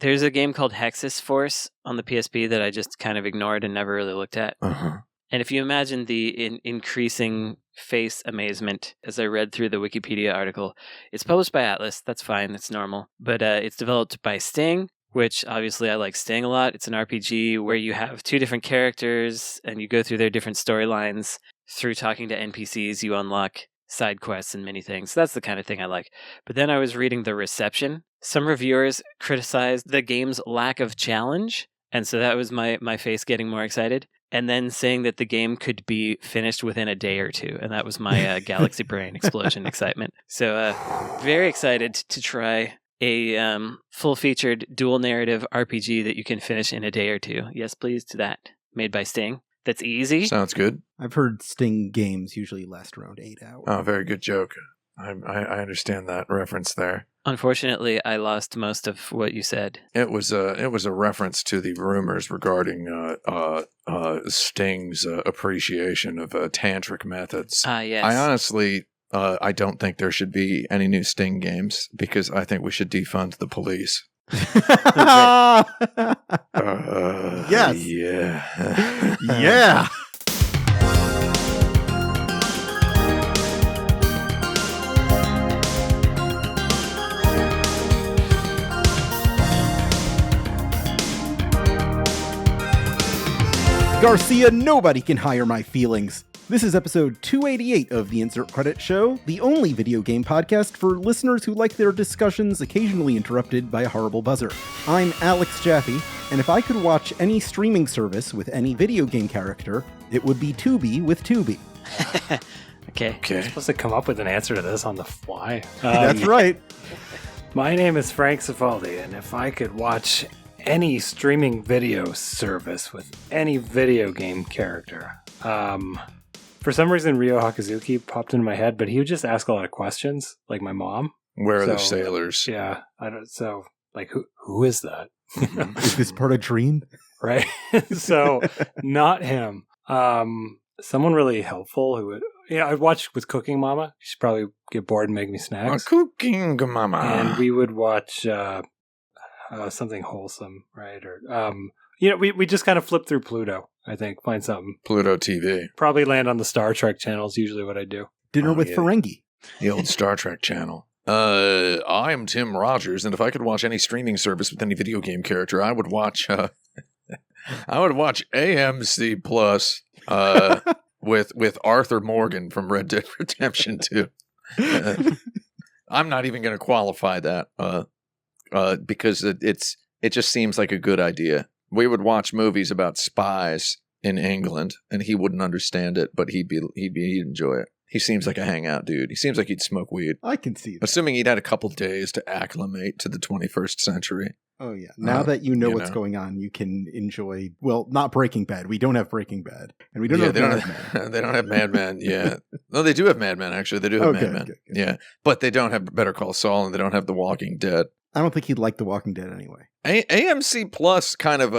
There's a game called Hexus Force on the PSP that I just kind of ignored and never really looked at. Uh-huh. And if you imagine the increasing face amazement as I read through the Wikipedia article, it's published by Atlas. That's fine. That's normal. But it's developed by Sting, which obviously I like Sting a lot. It's an RPG where you have two different characters and you go through their different storylines. Through talking to NPCs, you unlock side quests and many things. That's the kind of thing I like. But then I was reading the reception. Some reviewers criticized the game's lack of challenge. And so that was my face getting more excited. And then saying that the game could be finished within a day or two. And that was my galaxy brain explosion excitement. So very excited to try a full-featured dual narrative RPG that you can finish in a day or two. Yes, please, to that. Made by Sting. That's easy. Sounds good. I've heard Sting games usually last around 8 hours. Oh, very good joke. I understand that reference there. Unfortunately, I lost most of what you said. It was a reference to the rumors regarding Sting's appreciation of tantric methods. Yes. I honestly, I don't think there should be any new Sting games because I think we should defund the police. Yes. Yeah. Yeah. Garcia, nobody can hire my feelings. This is episode 288 of the Insert Credit Show, the only video game podcast for listeners who like their discussions occasionally interrupted by a horrible buzzer. I'm Alex Jaffe, and if I could watch any streaming service with any video game character, it would be Tubi with Tubi. Okay. You're supposed to come up with an answer to this on the fly. That's right. My name is Frank Cifaldi, and if I could watch any streaming video service with any video game character, for some reason Ryo Hakuzuki popped into my head, but he would just ask a lot of questions, like my mom. Where are the sailors? Yeah, so like who is that? Is this part of Dream? Right. So not him. Someone really helpful who would, I'd watch with Cooking Mama. She'd probably get bored and make me snacks. Cooking Mama. And we would watch something wholesome, right? Or we just kind of flip through Pluto, I think, find something. Pluto TV. Probably land on the Star Trek channel is usually what I do. Dinner with Ferengi. The old Star Trek channel. I'm Tim Rogers, and if I could watch any streaming service with any video game character, I would watch AMC Plus with Arthur Morgan from Red Dead Redemption 2. I'm not even going to qualify that because it just seems like a good idea. We would watch movies about spies in England, and he wouldn't understand it, but he'd enjoy it. He seems like a hangout dude. He seems like he'd smoke weed. I can see that. Assuming he'd had a couple days to acclimate to the 21st century. Oh, yeah. Now that you know what's going on, you can enjoy, well, not Breaking Bad. We don't have Breaking Bad. And we don't have Mad Men. They don't have Mad Men, yeah. No, they do have Mad Men, actually. They do have Mad Men. Good. Yeah. But they don't have Better Call Saul, and they don't have The Walking Dead. I don't think he'd like The Walking Dead anyway. AMC Plus kind of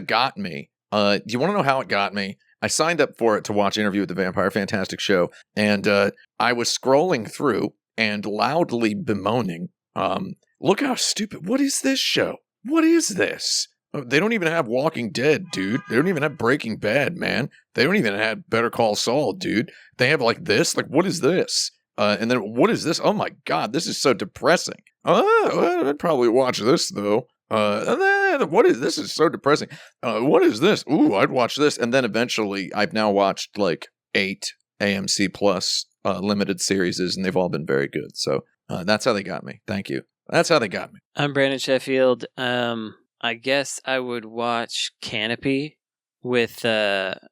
got me. Do you want to know how it got me? I signed up for it to watch Interview with the Vampire, fantastic show, and I was scrolling through and loudly bemoaning, look how stupid, what is this show? What is this? They don't even have Walking Dead, dude. They don't even have Breaking Bad, man. They don't even have Better Call Saul, dude. They have like this? Like, what is this? And then what is this? Oh my God, this is so depressing. I'd probably watch this though. What is this? Is so depressing. What is this? Ooh, I'd watch this. And then eventually, I've now watched like 8 AMC Plus limited series, and they've all been very good. So that's how they got me. Thank you. That's how they got me. I'm Brandon Sheffield. I guess I would watch Canopy with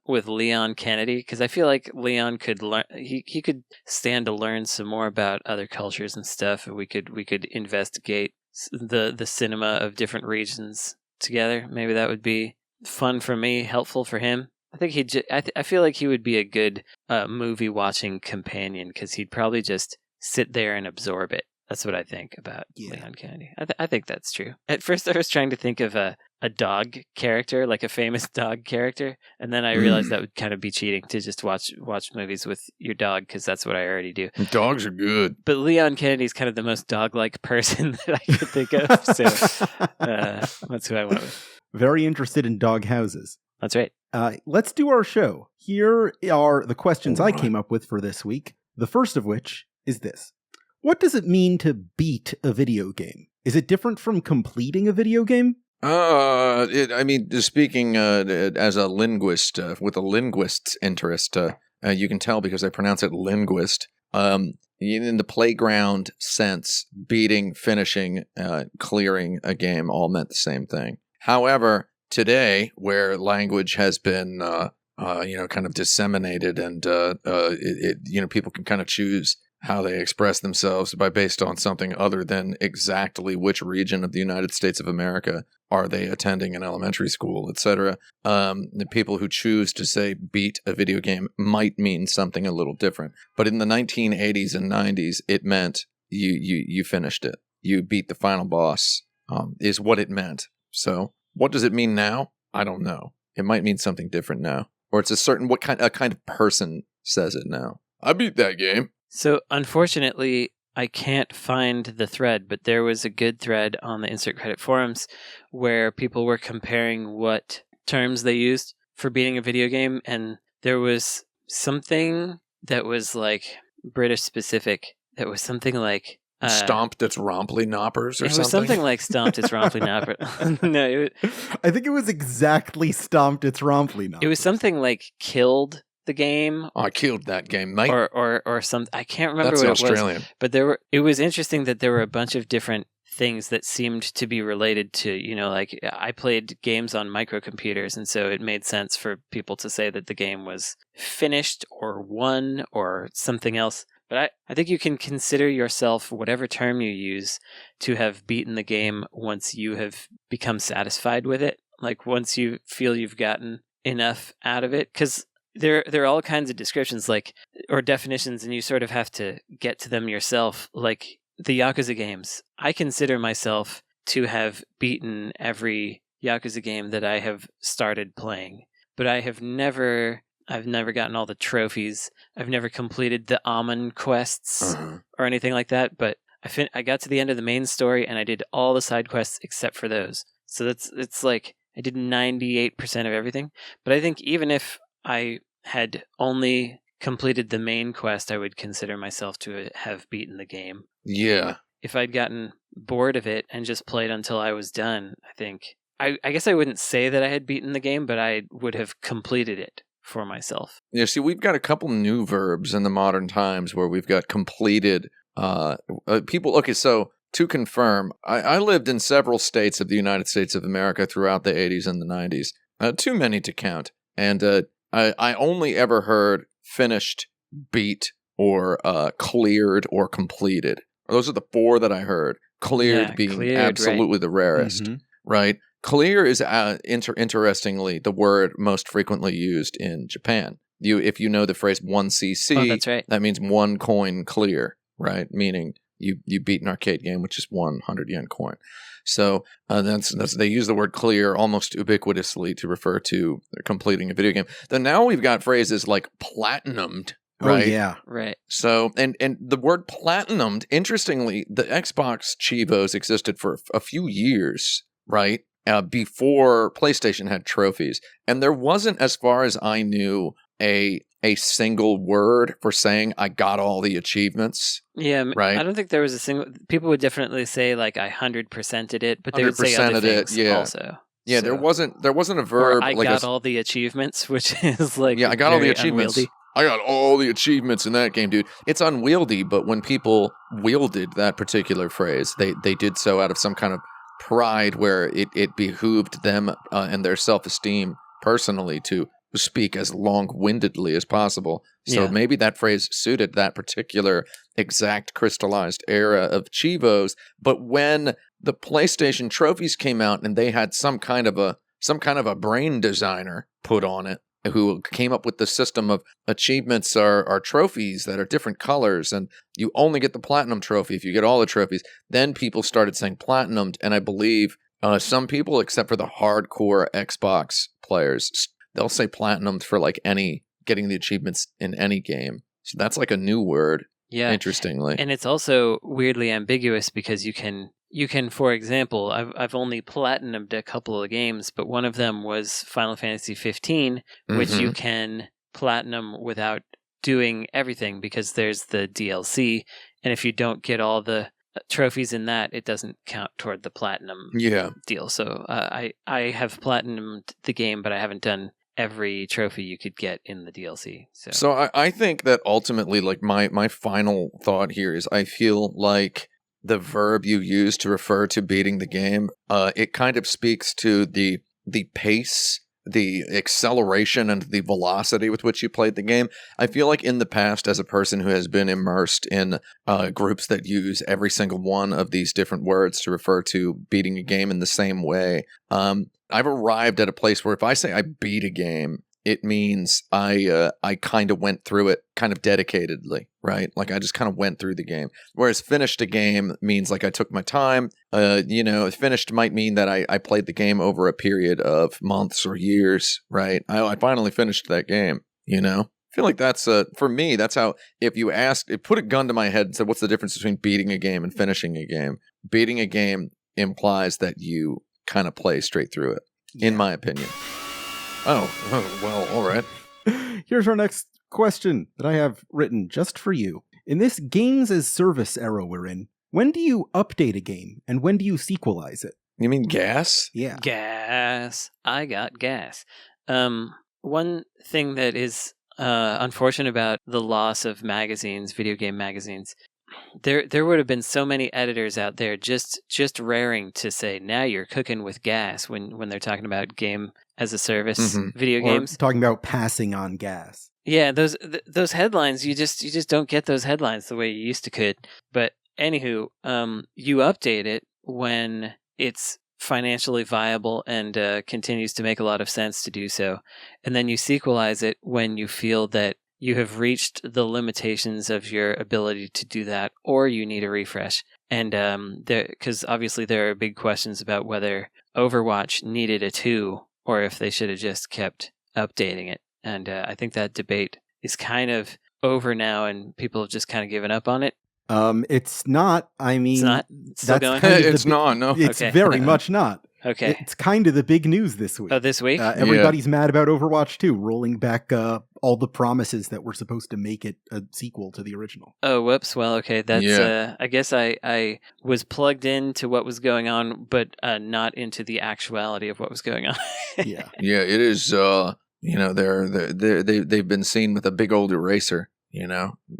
Leon Kennedy, because I feel like Leon could learn. He could stand to learn some more about other cultures and stuff. We could investigate the cinema of different regions together. Maybe that would be fun for me, helpful for him. I think I feel like he would be a good movie watching companion, because he'd probably just sit there and absorb it. That's what I think about Yeah. Leon Kennedy. I think that's true. At first, I was trying to think of a dog character, like a famous dog character, and then I realized that would kind of be cheating to just watch movies with your dog, because that's what I already do. Dogs are good. But Leon Kennedy's kind of the most dog-like person that I could think of, so that's who I went with. Very interested in dog houses. That's right. Let's do our show. Here are the questions I came up with for this week. The first of which is this. What does it mean to beat a video game? Is it different from completing a video game? Speaking as a linguist, with a linguist's interest, you can tell because I pronounce it linguist. In the playground sense, beating, finishing, clearing a game all meant the same thing. However, today, where language has been, kind of disseminated, and people can kind of choose how they express themselves based on something other than exactly which region of the United States of America are they attending in elementary school, etc. The people who choose to say beat a video game might mean something a little different. But in the 1980s and 90s, it meant you finished it. You beat the final boss, is what it meant. So what does it mean now? I don't know. It might mean something different now. Or it's a kind of person says it now. I beat that game. So, unfortunately, I can't find the thread, but there was a good thread on the Insert Credit forums where people were comparing what terms they used for beating a video game, and there was something that was like British specific. That was something like stomped its romply knoppers or something? It was something like stomped its romply knoppers. No, I think it was exactly stomped its romply knoppers. It was something like killed the game. Oh, I killed that game, mate. Or some. I can't remember That's what Australian. It was. But it was interesting that there were a bunch of different things that seemed to be related to, like I played games on microcomputers, and so it made sense for people to say that the game was finished or won or something else. But I think you can consider yourself, whatever term you use, to have beaten the game once you have become satisfied with it. Like once you feel you've gotten enough out of it. Because there are all kinds of descriptions or definitions, and you sort of have to get to them yourself. Like the Yakuza games, I consider myself to have beaten every Yakuza game that I have started playing. But I've never gotten all the trophies. I've never completed the Amon quests or anything like that. But I got to the end of the main story, and I did all the side quests except for those. So it's like I did 98% of everything. But I think even if I had only completed the main quest, I would consider myself to have beaten the game. Yeah. If I'd gotten bored of it and just played until I was done, I think I guess I wouldn't say that I had beaten the game, but I would have completed it for myself. Yeah, see, we've got a couple new verbs in the modern times where we've got completed people. Okay, so to confirm, I lived in several states of the United States of America throughout the 80s and the 90s. Too many to count. And I only ever heard finished, beat, or cleared or completed. Those are the four that I heard. Cleared being cleared, absolutely the rarest, right? Clear is interestingly the word most frequently used in Japan. If you know the phrase 1cc, that's right. That means 1 coin clear, right? Meaning you beat an arcade game, which is 100 yen coin. So that's they use the word clear almost ubiquitously to refer to completing a video game. Then now we've got phrases like platinumed. Right. Oh, yeah. Right. So, and the word platinumed, interestingly, the Xbox Chivos existed for a few years, right? Before PlayStation had trophies. And there wasn't, as far as I knew, a single word for saying I got all the achievements. Yeah, right. I don't think there was a single. People would definitely say like I 100%ed it, but they would say other things also. Yeah, so. there wasn't a verb. Or I got all the achievements, which is like I got all the achievements. Unwieldy. I got all the achievements in that game, dude. It's unwieldy, but when people wielded that particular phrase, they did so out of some kind of pride where it behooved them and their self-esteem personally to speak as long-windedly as possible. So maybe that phrase suited that particular exact crystallized era of Chivos. But when the PlayStation trophies came out and they had some kind of a brain designer put on it, who came up with the system of achievements are trophies that are different colors, and you only get the platinum trophy if you get all the trophies. Then people started saying platinumed, and I believe some people, except for the hardcore Xbox players, they'll say platinumed for like getting the achievements in any game. So that's like a new word. Yeah. Interestingly. And it's also weirdly ambiguous because you can, for example, I've only platinumed a couple of games, but one of them was Final Fantasy 15, which you can platinum without doing everything because there's the DLC, and if you don't get all the trophies in that, it doesn't count toward the platinum deal. So I have platinumed the game, but I haven't done every trophy you could get in the DLC. So I think that ultimately, like my final thought here is, I feel like the verb you use to refer to beating the game, it kind of speaks to the pace, the acceleration, and the velocity with which you played the game. I feel like in the past, as a person who has been immersed in groups that use every single one of these different words to refer to beating a game in the same way, I've arrived at a place where if I say I beat a game, it means I kind of went through it kind of dedicatedly, right? Like I just kind of went through the game. Whereas finished a game means like I took my time. Finished might mean that I played the game over a period of months or years, right? I finally finished that game, I feel like that's for me, that's how, if you put a gun to my head and said, what's the difference between beating a game and finishing a game? Beating a game implies that you kind of play straight through it, in my opinion. Oh, well, all right. Here's our next question that I have written just for you. In this games as service era we're in, when do you update a game and when do you sequelize it? You mean gas? Yeah. Gas. I got gas. One thing that is unfortunate about the loss of magazines, video game magazines, there would have been so many editors out there just raring to say, now you're cooking with gas when they're talking about game as a service video games. Talking about passing on gas. Yeah, those headlines, you just don't get those headlines the way you used to could. But anywho, you update it when it's financially viable and continues to make a lot of sense to do so. And then you sequelize it when you feel that you have reached the limitations of your ability to do that, or you need a refresh. And because obviously there are big questions about whether Overwatch needed a 2 or if they should have just kept updating it. And I think that debate is kind of over now, and people have just kind of given up on it. It's not. I mean, It's not. It's still going? It's not. No, it's Okay. very much not. Okay. It's kind of the big news this week. Oh, this week? Everybody's mad about Overwatch 2, rolling back all the promises that were supposed to make it a sequel to the original. Oh, whoops. Well, okay. That's. I guess I was plugged into what was going on, but not into the actuality of what was going on. Yeah. Yeah, it is. They've been seen with a big old eraser,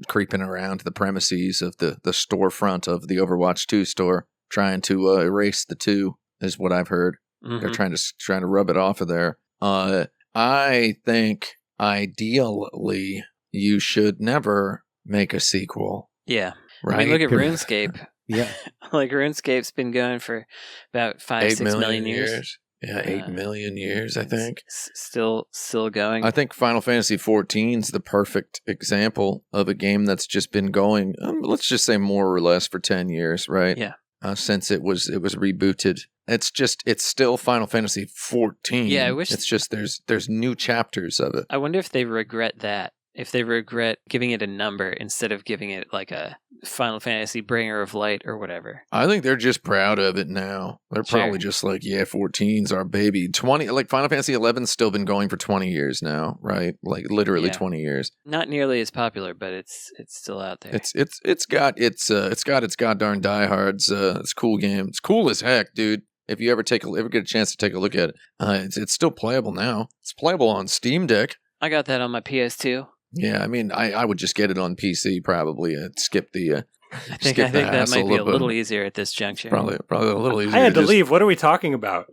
creeping around the premises of the storefront of the Overwatch 2 store, trying to erase the 2. Is what I've heard. Mm-hmm. They're trying to rub it off of there. I think ideally you should never make a sequel. Yeah. Right. I mean, look at RuneScape. Yeah. Like RuneScape's been going for about 6 million years. Yeah, 8 million years, I think. Still going. I think Final Fantasy XIV is the perfect example of a game that's just been going, let's just say more or less for 10 years, right? Yeah. Since it was rebooted. It's still Final Fantasy XIV. Yeah, I wish it's just there's new chapters of it. I wonder if they regret that. If they regret giving it a number instead of giving it like a Final Fantasy Bringer of Light or whatever. I think they're just proud of it now. They're probably just like, yeah, 14's our baby. 20, like Final Fantasy 11's still been going for 20 years now, right? Like literally 20 years. Not nearly as popular, but it's still out there. It's got its goddamn diehards. It's a cool game. It's cool as heck, dude. If you ever get a chance to take a look at it, it's still playable now. It's playable on Steam Deck. I got that on my PS2. Yeah, I mean, I would just get it on PC probably. Skip the. I think that might be a little easier at this juncture. Probably a little easier. I had to leave. What are we talking about?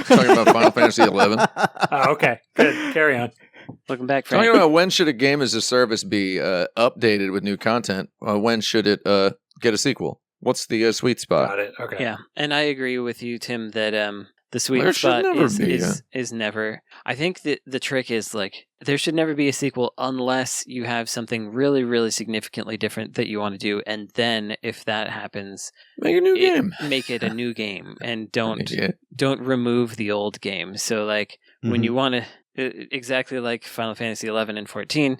Talking about Final Fantasy 11. Oh, okay. Good. Carry on. Looking back, Frank. Talking about when should a game as a service be updated with new content? When should it get a sequel? What's the sweet spot? Got it. Okay. Yeah, and I agree with you, Tim, that The sweet There should spot never is, be, is never. I think that the trick is like there should never be a sequel unless you have something really, really significantly different that you want to do, and then if that happens, Make a new game. Make it a new game, and don't Yeah. remove the old game. So like when Mhm. you want to, exactly like Final Fantasy 11 and 14.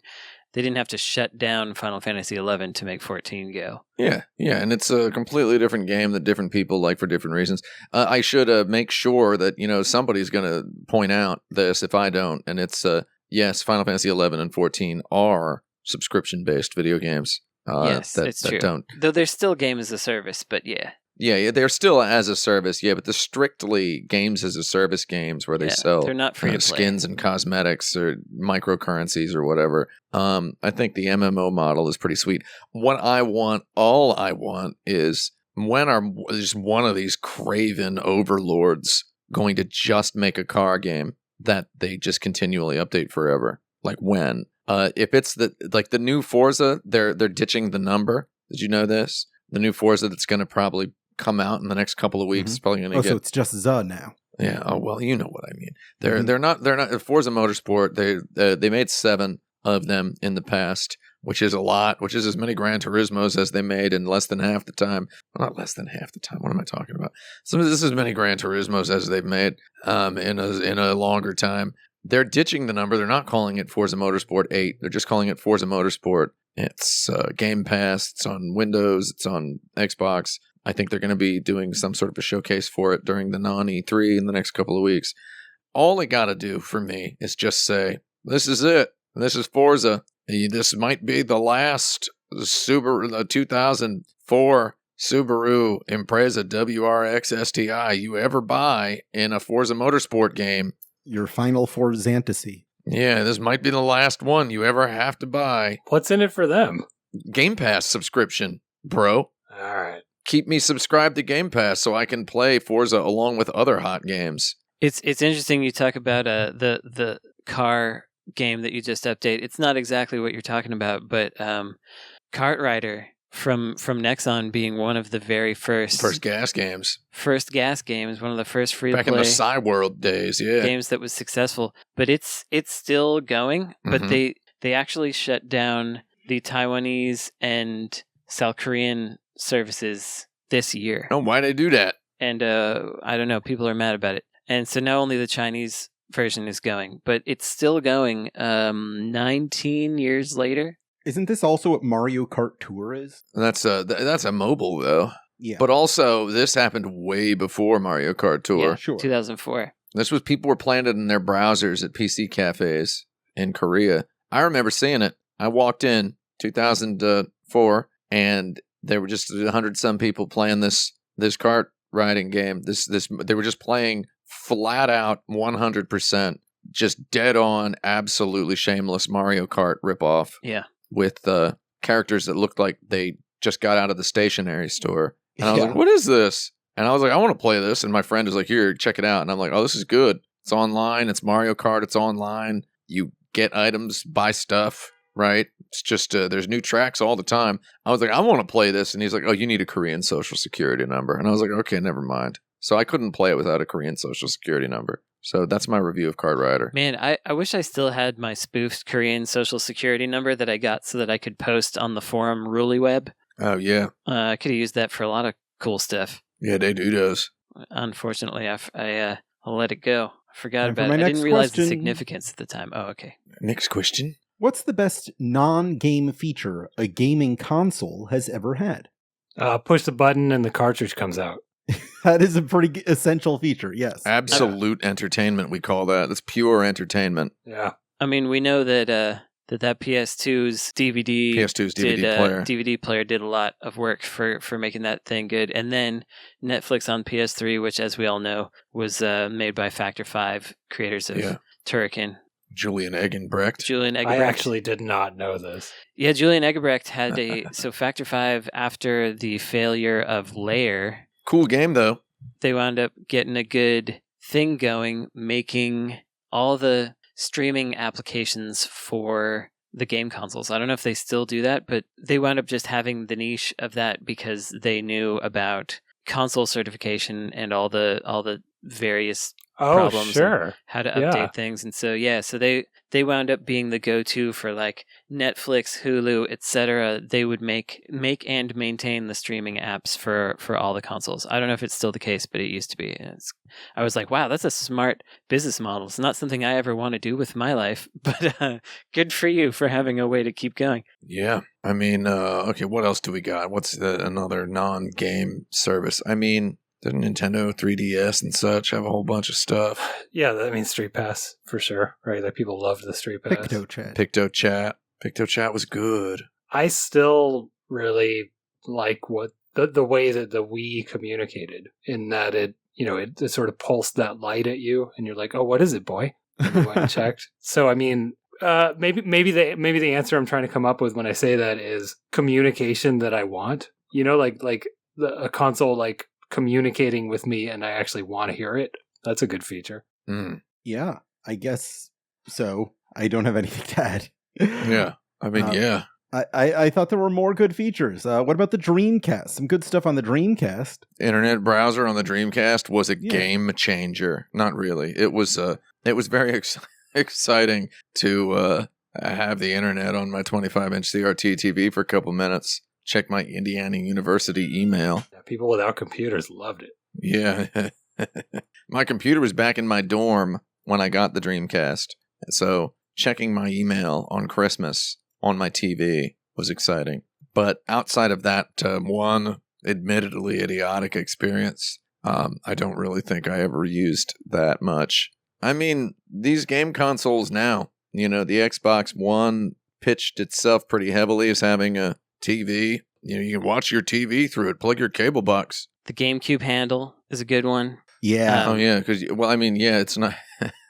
They didn't have to shut down Final Fantasy 11 to make 14 go. Yeah, and it's a completely different game that different people like for different reasons. I should make sure that somebody's going to point out this if I don't, and it's yes, Final Fantasy 11 and 14 are subscription-based video games. Yes, it's true. Don't. Though they're still game as a service, but yeah. Yeah, they're still as a service, but the strictly games as a service games where they sell they're not free to play. Skins and cosmetics or microcurrencies or whatever. I think the MMO model is pretty sweet. All I want is when are just one of these craven overlords going to just make a car game that they just continually update forever? Like when? If it's the new Forza, they're ditching the number. Did you know this? The new Forza that's going to probably come out in the next couple of weeks. It's probably going to get. So it's just ZA now. Yeah. Oh well, you know what I mean. They're not Forza Motorsport. They made 7 of them in the past, which is a lot. Which is as many Gran Turismos as they made in less than half the time. Well, not less than half the time. What am I talking about? So this is as many Gran Turismos as they've made in a longer time. They're ditching the number. They're not calling it Forza Motorsport 8. They're just calling it Forza Motorsport. It's Game Pass. It's on Windows. It's on Xbox. I think they're going to be doing some sort of a showcase for it during the non-E3 in the next couple of weeks. All they got to do for me is just say, this is it. This is Forza. This might be the last the 2004 Subaru Impreza WRX STI you ever buy in a Forza Motorsport game. Your final Forzantasy. Yeah, this might be the last one you ever have to buy. What's in it for them? Game Pass subscription, bro. All right. Keep me subscribed to Game Pass so I can play Forza along with other hot games. It's interesting you talk about the car game that you just update. It's not exactly what you're talking about, but Kart Rider from Nexon being one of the very first gas games. First gas games, one of the first free to play back in the Cyworld days, games that was successful. But it's still going. But they actually shut down the Taiwanese and South Korean services this year. Oh, why'd they do that? And I don't know, people are mad about it. And so now only the Chinese version is going, but it's still going 19 years later. Isn't this also what Mario Kart Tour is? That's a mobile though. Yeah. But also this happened way before Mario Kart Tour. Yeah, Sure. 2004. This was people were playing it in their browsers at PC cafes in Korea. I remember seeing it. I walked in 2004 and there were just 100 some people playing this kart riding game. They were just playing flat out 100%, just dead on, absolutely shameless Mario Kart ripoff. Yeah. With characters that looked like they just got out of the stationery store. And I was like, what is this? And I was like, I want to play this. And my friend was like, here, check it out. And I'm like, oh, this is good. It's online. It's Mario Kart. It's online. You get items, buy stuff, right? It's just, there's new tracks all the time. I was like, I want to play this. And he's like, oh, you need a Korean social security number. And I was like, okay, never mind. So I couldn't play it without a Korean social security number. So that's my review of Kart Rider. Man, I wish I still had my spoofed Korean social security number that I got so that I could post on the forum RuliWeb. Oh, yeah. I could have used that for a lot of cool stuff. Yeah, they do those. Unfortunately, I let it go. I forgot about my it. I next didn't realize the question- significance at the time. Oh, okay. Next question. What's the best non-game feature a gaming console has ever had? Push the button and the cartridge comes out. That is a pretty essential feature, yes. Absolute entertainment, we call that. That's pure entertainment. Yeah. I mean, we know that that PS2's PS2's DVD player. did a lot of work for making that thing good. And then Netflix on PS3, which, as we all know, was made by Factor 5, creators of Turrican. Julian Eggenbrecht. I actually did not know this. Yeah, Julian Eggebrecht had so Factor 5, after the failure of Lair, Cool game, though. they wound up getting a good thing going, making all the streaming applications for the game consoles. I don't know if they still do that, but they wound up just having the niche of that because they knew about console certification and all the various Oh, problems and sure. how to update things. And so so they wound up being the go-to for like Netflix, Hulu, etc. They would make and maintain the streaming apps for all the consoles. I don't know if it's still the case, but it used to be. I was like, wow, that's a smart business model. It's not something I ever want to do with my life, but good for you for having a way to keep going. Yeah. I mean, okay, what else do we got? What's another non-game service? I mean, the Nintendo 3DS and such have a whole bunch of stuff. Yeah, I mean, Street Pass, for sure, right? Like, people loved the Street Pass. PictoChat. PictoChat was good. I still really like what the way that the Wii communicated, in that it sort of pulsed that light at you, and you're like, oh, what is it, boy? And you went and checked. So, I mean, maybe the answer I'm trying to come up with when I say that is communication that I want. Like a console like communicating with me, and I actually want to hear it. That's a good feature. Yeah, I guess so. I don't have anything to add. Yeah, I mean, yeah. I thought there were more good features. What about the Dreamcast? Some good stuff on the Dreamcast. Internet browser on the Dreamcast was a game changer. Not really. It was very exciting to have the internet on my 25-inch CRT TV for a couple minutes. Check my Indiana University email. Yeah, people without computers loved it. Yeah. My computer was back in my dorm when I got the Dreamcast. So checking my email on Christmas on my TV was exciting. But outside of that one admittedly idiotic experience, I don't really think I ever used that much. I mean, these game consoles now, the Xbox One pitched itself pretty heavily as having a TV. You can watch your TV through it, plug your cable box. The GameCube handle is a good one. Yeah. Because it's not.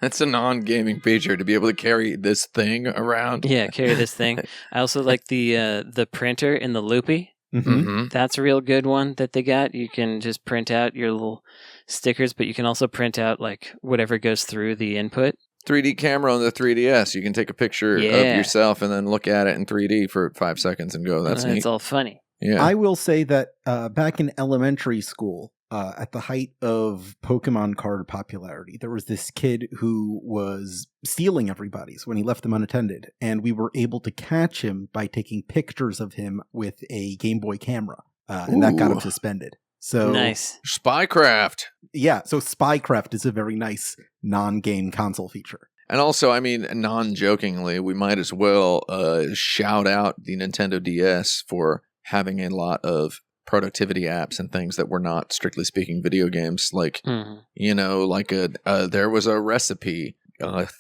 It's a non-gaming feature to be able to carry this thing around. Yeah, carry this thing. I also like the printer in the Loopy. Mm-hmm. That's a real good one that they got. You can just print out your little stickers, but you can also print out like whatever goes through the input. 3D camera on the 3DS. You can take a picture of yourself and then look at it in 3D for 5 seconds and go, that's neat. It's all funny. Yeah. I will say that back in elementary school, at the height of Pokemon card popularity, there was this kid who was stealing everybody's when he left them unattended, and we were able to catch him by taking pictures of him with a Game Boy camera, and that got him suspended. So nice. Spycraft. Yeah, so Spycraft is a very nice non-game console feature. And also, I mean, non-jokingly, we might as well shout out the Nintendo DS for having a lot of productivity apps and things that were not, strictly speaking, video games. Like, there was a recipe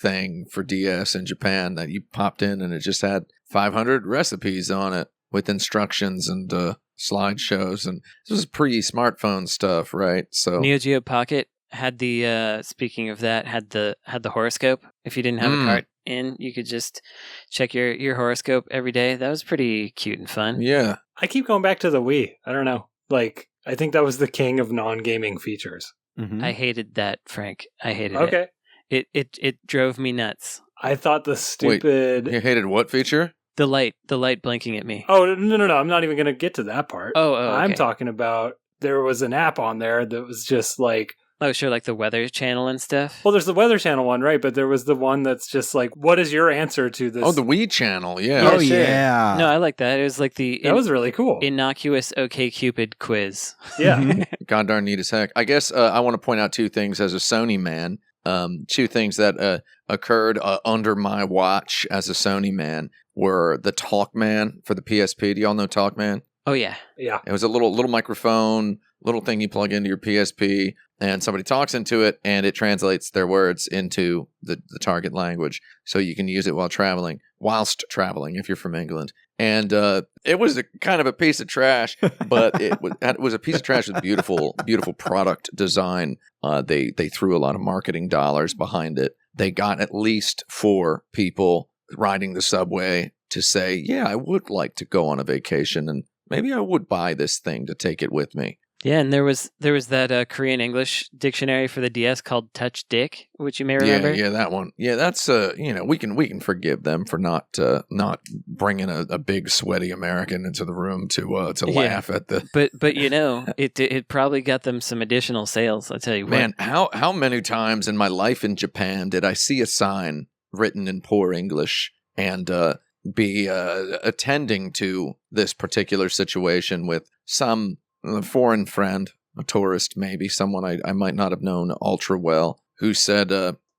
thing for DS in Japan that you popped in and it just had 500 recipes on it with instructions and slideshows. And this was pre-smartphone stuff, right? So Neo Geo Pocket had the speaking of that, had the horoscope. If you didn't have a cart in, you could just check your horoscope every day. That was pretty cute and fun. Yeah. I keep going back to the Wii. I don't know. Like, I think that was the king of non-gaming features. Mm-hmm. I hated that, Frank. I hated it. It drove me nuts. I thought the stupid... Wait, you hated what feature? The light blinking at me. Oh, no. I'm not even going to get to that part. Okay. I'm talking about, there was an app on there that was just like... Oh, sure, like the Weather Channel and stuff? Well, there's the Weather Channel one, right? But there was the one that's just like, what is your answer to this? Oh, the Wii channel, yeah. Oh, sure. yeah. No, I like that. It was like the... That was really cool. Innocuous OkCupid quiz. Yeah. God darn neat as heck. I guess I want to point out two things as a Sony man. Two things that occurred under my watch as a Sony man were the Talkman for the PSP. Do y'all know Talkman? Oh, yeah. Yeah. It was a little microphone, little thing you plug into your PSP, and somebody talks into it, and it translates their words into the target language. So you can use it whilst traveling, if you're from England. And it was a kind of a piece of trash, but it was a piece of trash with beautiful, beautiful product design. They threw a lot of marketing dollars behind it. They got at least 4 people riding the subway to say, yeah, I would like to go on a vacation, and maybe I would buy this thing to take it with me. Yeah, and there was that Korean English dictionary for the DS called Touch Dick, which you may remember. Yeah, that one. Yeah, that's we can forgive them for not bringing a big sweaty American into the room to laugh at the. But it probably got them some additional sales. I tell you what. Man, how many times in my life in Japan did I see a sign written in poor English and be attending to this particular situation with some foreign friend, a tourist maybe, someone I might not have known ultra well, who said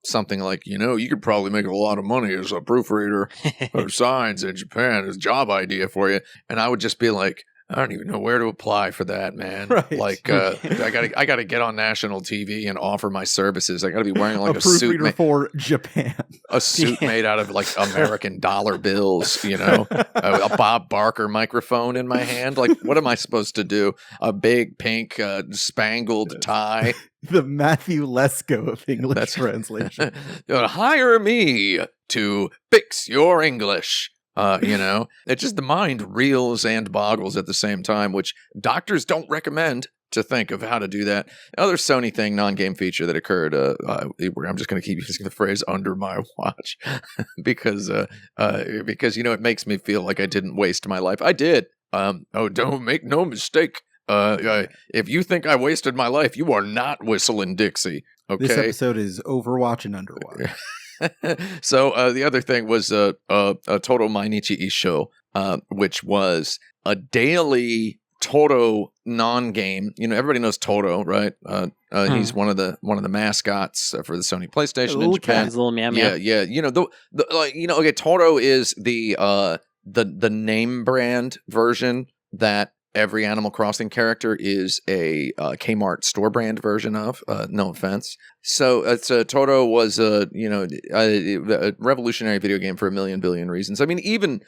something like, you could probably make a lot of money as a proofreader of signs in Japan, as a job idea for you. And I would just be like, I don't even know where to apply for that, man. Right. Like, I gotta get on national TV and offer my services. I gotta be wearing like a suit for Japan, a suit made out of like American dollar bills. A Bob Barker microphone in my hand. Like, what am I supposed to do? A big pink spangled tie. The Matthew Lesko of English translation. Hire me to fix your English. It's just the mind reels and boggles at the same time, which doctors don't recommend to think of how to do that. Another Sony thing, non-game feature that occurred, I'm just going to keep using the phrase under my watch because it makes me feel like I didn't waste my life. I did. Don't make no mistake. If you think I wasted my life, you are not whistling Dixie. Okay. This episode is Overwatch and Underwatch. So the other thing was Toro Mainichi Isho, which was a daily Toro non-game. Everybody knows Toro, right? He's one of the mascots for the Sony PlayStation in Japan. His little meow meow. Yeah. Okay. Toro is the name brand version that every Animal Crossing character is a Kmart store brand version of. No offense. So Toro was a revolutionary video game for a million billion reasons. I mean, even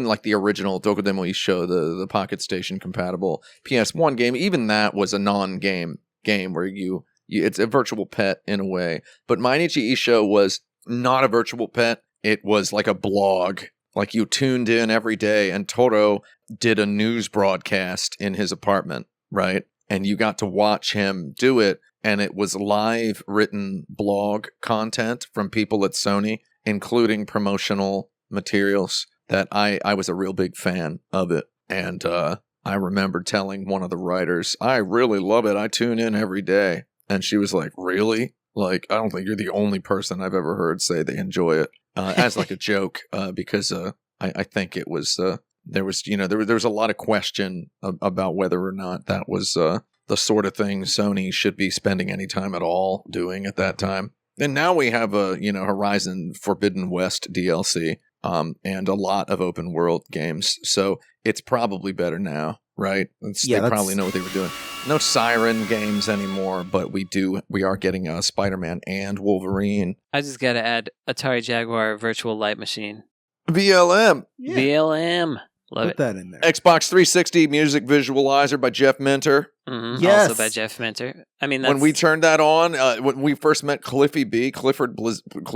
like the original Dokudemo Isho, the Pocket Station compatible PS1 game, even that was a non-game game where you it's a virtual pet in a way. But Mainichi Isho was not a virtual pet. It was like a blog. Like you tuned in every day, and Toro did a news broadcast in his apartment, right? And you got to watch him do it, and it was live written blog content from people at Sony, including promotional materials that I was a real big fan of it. And I remember telling one of the writers, I really love it. I tune in every day. And she was like, really? Like, I don't think you're the only person I've ever heard say they enjoy it. As like a joke, because I think it was there was a lot of question about whether or not that was the sort of thing Sony should be spending any time at all doing at that time. And now we have a Horizon Forbidden West DLC and a lot of open world games, so it's probably better now, right? They probably know what they were doing. No Siren games anymore, but we are getting Spider-Man and Wolverine. I just got to add Atari Jaguar Virtual Light Machine. VLM. Yeah. VLM. Love Put that in there. Xbox 360 Music Visualizer by Jeff Minter. Mm-hmm. Yes. Also by Jeff Minter. I mean, when we turned that on, when we first met Cliffy B Blazinski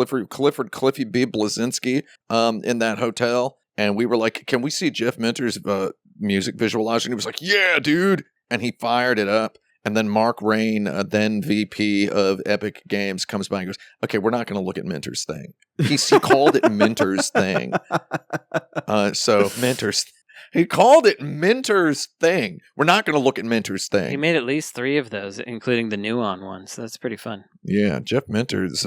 in that hotel, and we were like, can we see Jeff Minter's music visualizer? And he was like, yeah, dude. And he fired it up. And then Mark Rain, then VP of Epic Games, comes by and goes, okay, we're not going to look at Minter's thing. He called it Minter's thing. So Minter's, he called it Minter's thing. We're not going to look at Minter's thing. He made at least 3 of those, including the Nuon one. So that's pretty fun. Yeah, Jeff Minter's,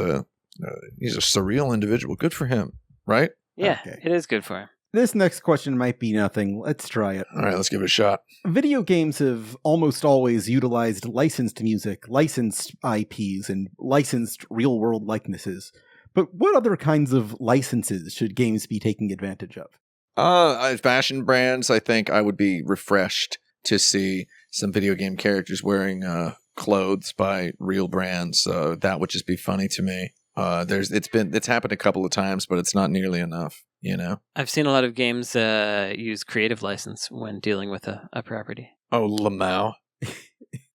he's a surreal individual. Good for him, right? Yeah, It is good for him. This next question might be nothing. Let's try it. All right, let's give it a shot. Video games have almost always utilized licensed music, licensed IPs, and licensed real-world likenesses. But what other kinds of licenses should games be taking advantage of? Fashion brands, I think I would be refreshed to see some video game characters wearing clothes by real brands. That would just be funny to me. It's happened a couple of times, but it's not nearly enough, I've seen a lot of games use creative license when dealing with a property. Oh, Lamau.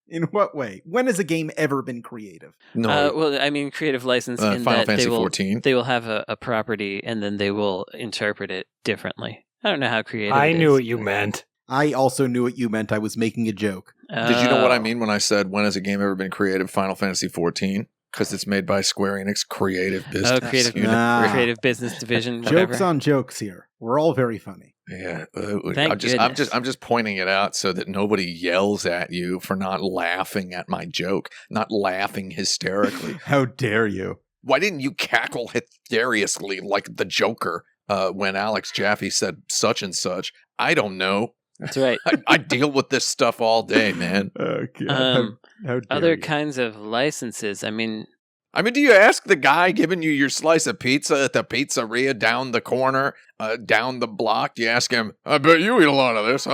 In what way? When has a game ever been creative? No. Well, I mean creative license in Final that Fantasy 14. They will have a property and then they will interpret it differently. I don't know how creative I it knew is. what you meant. I also knew what you meant. I was making a joke. Did you know what I Oh. mean when I said, when has a game ever been created? Final Fantasy XIV? Because it's made by Square Enix Creative Business. Oh, creative, Unit. Ah. creative business division, whatever. Jokes on jokes here. We're all very funny. Yeah, Thank I'm goodness. just pointing it out so that nobody yells at you for not laughing at my joke, not laughing hysterically. How dare you? Why didn't you cackle hilariously like the Joker when Alex Jaffe said such and such? I don't know. That's right. I deal with this stuff all day, man. Okay. How dare Other you. kinds of licenses. I mean, Do you ask the guy giving you your slice of pizza at the pizzeria down the corner, down the block? Do you ask him, I bet you eat a lot of this.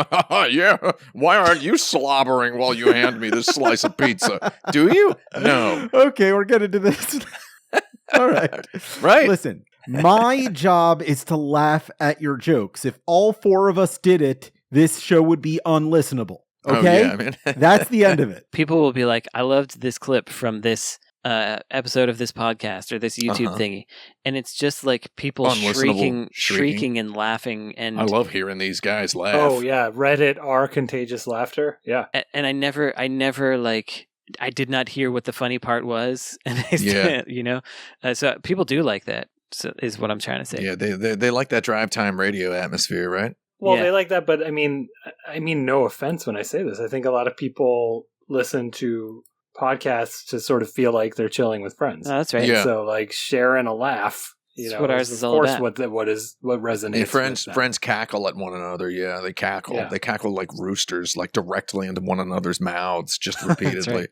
Yeah. Why aren't you slobbering while you hand me this slice of pizza? Do you? No. Okay, we're getting to this. All right. Right. Listen, my job is to laugh at your jokes. If all four of us did it, this show would be unlistenable. Okay? Oh, yeah, man. That's the end of it. people will be like, I loved this clip from this episode of this podcast or this YouTube Uh-huh. thingy. And it's just like people Unlistenable shrieking and laughing. And I love hearing these guys laugh. Oh yeah, Reddit r contagious laughter. Yeah. and I never like, I did not hear what the funny part was. And I Yeah. you know, so people do like that. So is what I'm trying to say. Yeah, they like that drive time radio atmosphere, right? Well, Yeah. they like that, but I mean, no offense when I say this. I think a lot of people listen to podcasts to sort of feel like they're chilling with friends. Oh, that's right. Yeah. So, like, sharing a laugh. That's what ours is of all course about. what resonates. Yeah, with them. friends cackle at one another. Yeah, they cackle. Yeah. They cackle like roosters, like directly into one another's mouths, just repeatedly,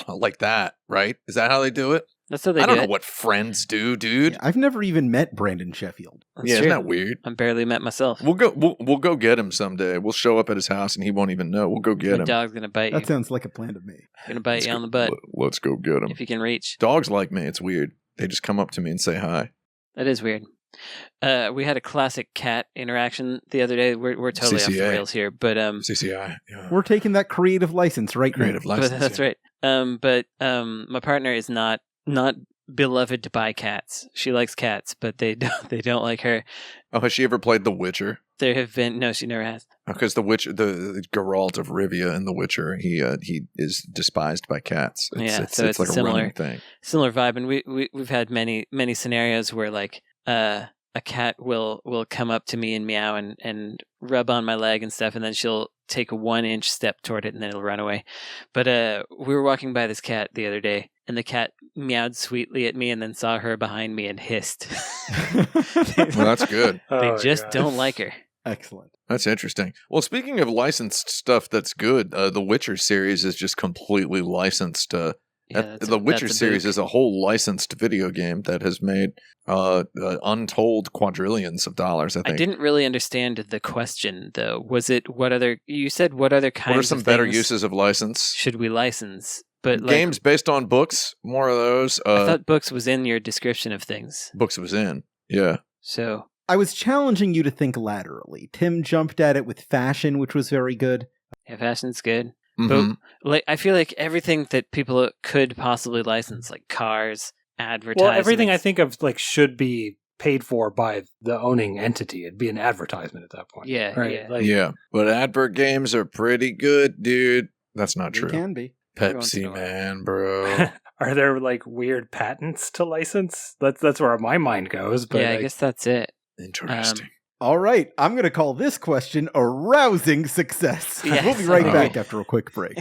like that. Right? Is that how they do it? That's how they I do don't know it. what friends do, dude. I've never even met Brandon Sheffield. That's Yeah, true. isn't that weird? I barely met myself. We'll go get him someday. We'll show up at his house and he won't even know. We'll go get My him. dog's gonna bite you. That sounds like a plan to me. Gonna bite you on the butt Let's go get him. if you can reach. Dogs like me. It's weird. They just come up to me and say hi. That is weird. We had a classic cat interaction the other day. We're totally off the CCA. rails here, but CCI. Yeah. We're taking that creative license right Creative now. license. that's yeah. right. My partner is not beloved by cats. She likes cats, but they don't like her. Oh, has she ever played The Witcher? There have been no, she never has. Because the Witcher, the Geralt of Rivia in The Witcher, he is despised by cats. Yeah, so it's like a a similar- running thing. Similar vibe, and we've had many scenarios where like a cat will come up to me and meow and rub on my leg and stuff, and then she'll take a 1-inch step toward it and then it'll run away. But we were walking by this cat the other day, and the cat meowed sweetly at me and then saw her behind me and hissed. Well, that's good. They Oh, just God. don't like her. Excellent. That's interesting. Well, speaking of licensed stuff that's good, the Witcher series is just completely licensed. Yeah, The Witcher that's a series boot. is a whole licensed video game that has made untold quadrillions of dollars, I I think. didn't really understand the question though. Was it you said what other kinds What are some of better things uses of license? should we license? But like, Games based on books, more of those. I thought books was in your description of things. Books was in. Yeah. So I was challenging you to think laterally. Tim jumped at it with fashion, which was very good. yeah, fashion's good. Mhm. Like I feel like everything that people could possibly license, like cars, advertisements. Well, everything I think of like should be paid for by the owning entity. It'd be an advertisement at that point. Yeah, right. yeah. Like, Yeah. But advert games are pretty good, dude. That's not They true. can be. Every once in a Pepsi, while. man, bro. Are there like weird patents to license? That's where my mind goes. But yeah, I like, guess that's it. Interesting. All right, I'm going to call this question a rousing success. Yes. We'll be right Oh. back after a quick break.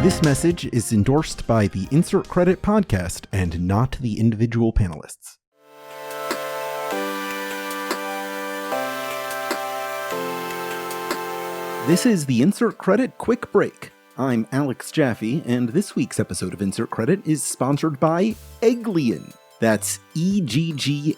This message is endorsed by the Insert Credit podcast and not the individual panelists. This is the Insert Credit Quick Break. I'm Alex Jaffe, and this week's episode of Insert Credit is sponsored by Egglien. That's Egglien,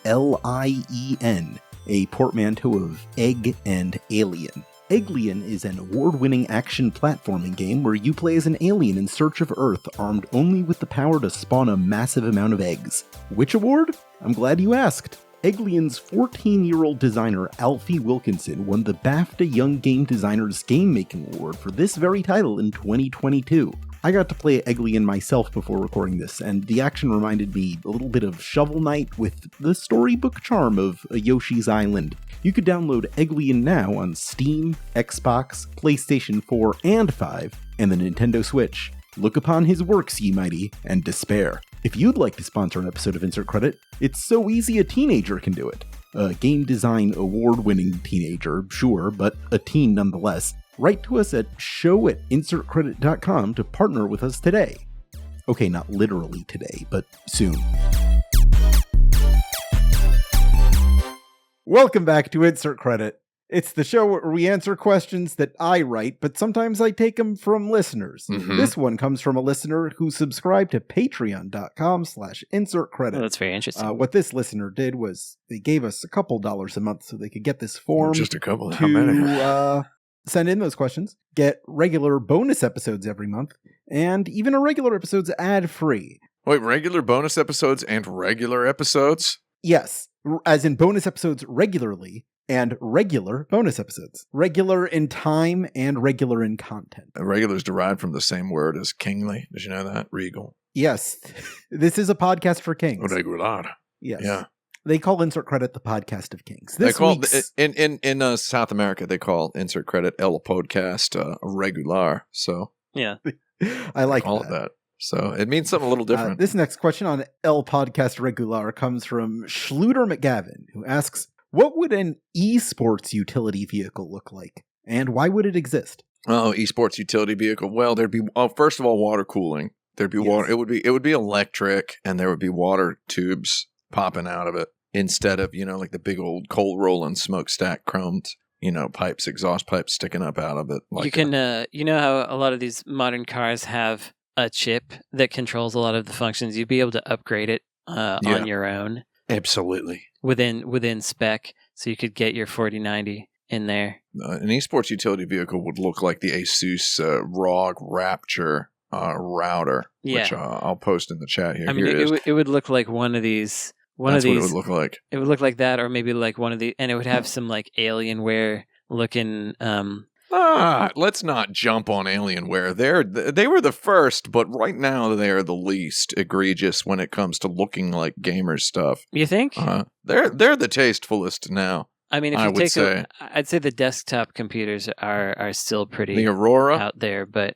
a portmanteau of egg and alien. Egglien is an award-winning action platforming game where you play as an alien in search of Earth, armed only with the power to spawn a massive amount of eggs. Which award? I'm glad you asked. Egglien's 14-year-old designer Alfie Wilkinson won the BAFTA Young Game Designers Game Making Award for this very title in 2022. I got to play Egglien myself before recording this, and the action reminded me a little bit of Shovel Knight with the storybook charm of a Yoshi's Island. You could download Egglien now on Steam, Xbox, PlayStation 4 and 5, and the Nintendo Switch. Look upon his works, ye mighty, and despair. If you'd like to sponsor an episode of Insert Credit, it's so easy a teenager can do it. A game design award-winning teenager, sure, but a teen nonetheless. Write to us at show@insertcredit.com to partner with us today. Okay, not literally today, but soon. Welcome back to Insert Credit. It's the show where we answer questions that I write, but sometimes I take them from listeners. Mhm. This one comes from a listener who subscribed to patreon.com/insertcredit. Oh, that's very interesting. What this listener did was they gave us a couple dollars a month so they could get this form Just a couple. How many? to send in those questions, get regular bonus episodes every month, and even irregular episodes ad-free. Wait, regular bonus episodes and regular episodes? Yes, as in bonus episodes regularly, and regular bonus episodes. Regular in time and regular in content. Regular is derived from the same word as kingly. Did you know that? Regal. Yes, this is a podcast for kings. Regular. Yes. Yeah. They call Insert Credit the podcast of kings. They This call week's- in South America they call Insert Credit El Podcast regular. So Yeah. I like all of that. So it means something a little different. This next question on El Podcast Regular comes from ShlooterMcGavin, who asks, what would an eSports utility vehicle look like? And why would it exist? Oh, esports utility vehicle. Well, there'd be first of all water cooling. There'd be water. It would be electric, and there would be water tubes popping out of it instead of like the big old coal rolling smokestack chromed pipes, exhaust pipes sticking up out of it. Like you can, you know how a lot of these modern cars have a chip that controls a lot of the functions. You'd be able to upgrade it on your own. Absolutely. Within spec, so you could get your 4090 in there. An esports utility vehicle would look like the Asus ROG Rapture router, which I'll post in the chat here. I mean, it would look like one of these. That's what it would look like. It would look like that, or maybe like one of the, and it would have some like Alienware looking. Let's not jump on Alienware. They were the first, but right now they are the least egregious when it comes to looking like gamer stuff. You think? They're the tastefulest now. I mean, if you take I'd say the desktop computers are still pretty the Aurora out there, but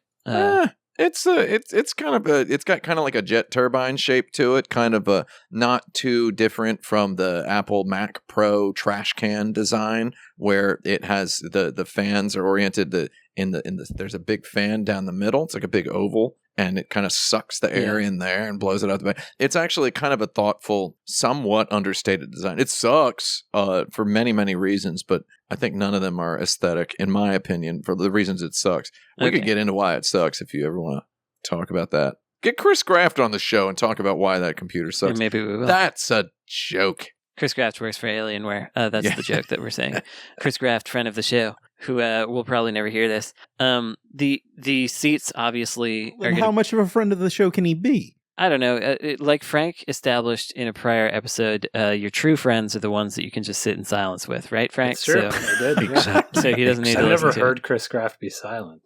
it's got kind of like a jet turbine shape to it, kind of not too different from the Apple Mac Pro trash can design, where it has the fans are oriented there's a big fan down the middle. It's like a big oval, and it kind of sucks the air in there and blows it out the back. It's actually kind of a thoughtful, somewhat understated design. It sucks for many, many reasons, but I think none of them are aesthetic, in my opinion, for the reasons it sucks. We could get into why it sucks if you ever want to talk about that. Get Chris Graft on the show and talk about why that computer sucks. And maybe we will. That's a joke. Chris Graft works for Alienware. That's the joke that we're saying. Chris Graft, friend of the show, who will probably never hear this. The seats obviously are How much of a friend of the show can he be? I don't know. Like Frank established in a prior episode, your true friends are the ones that you can just sit in silence with, right, Frank? That's true. So, I did. Exactly. so he doesn't need to I've never listen to heard Chris Graft be silent.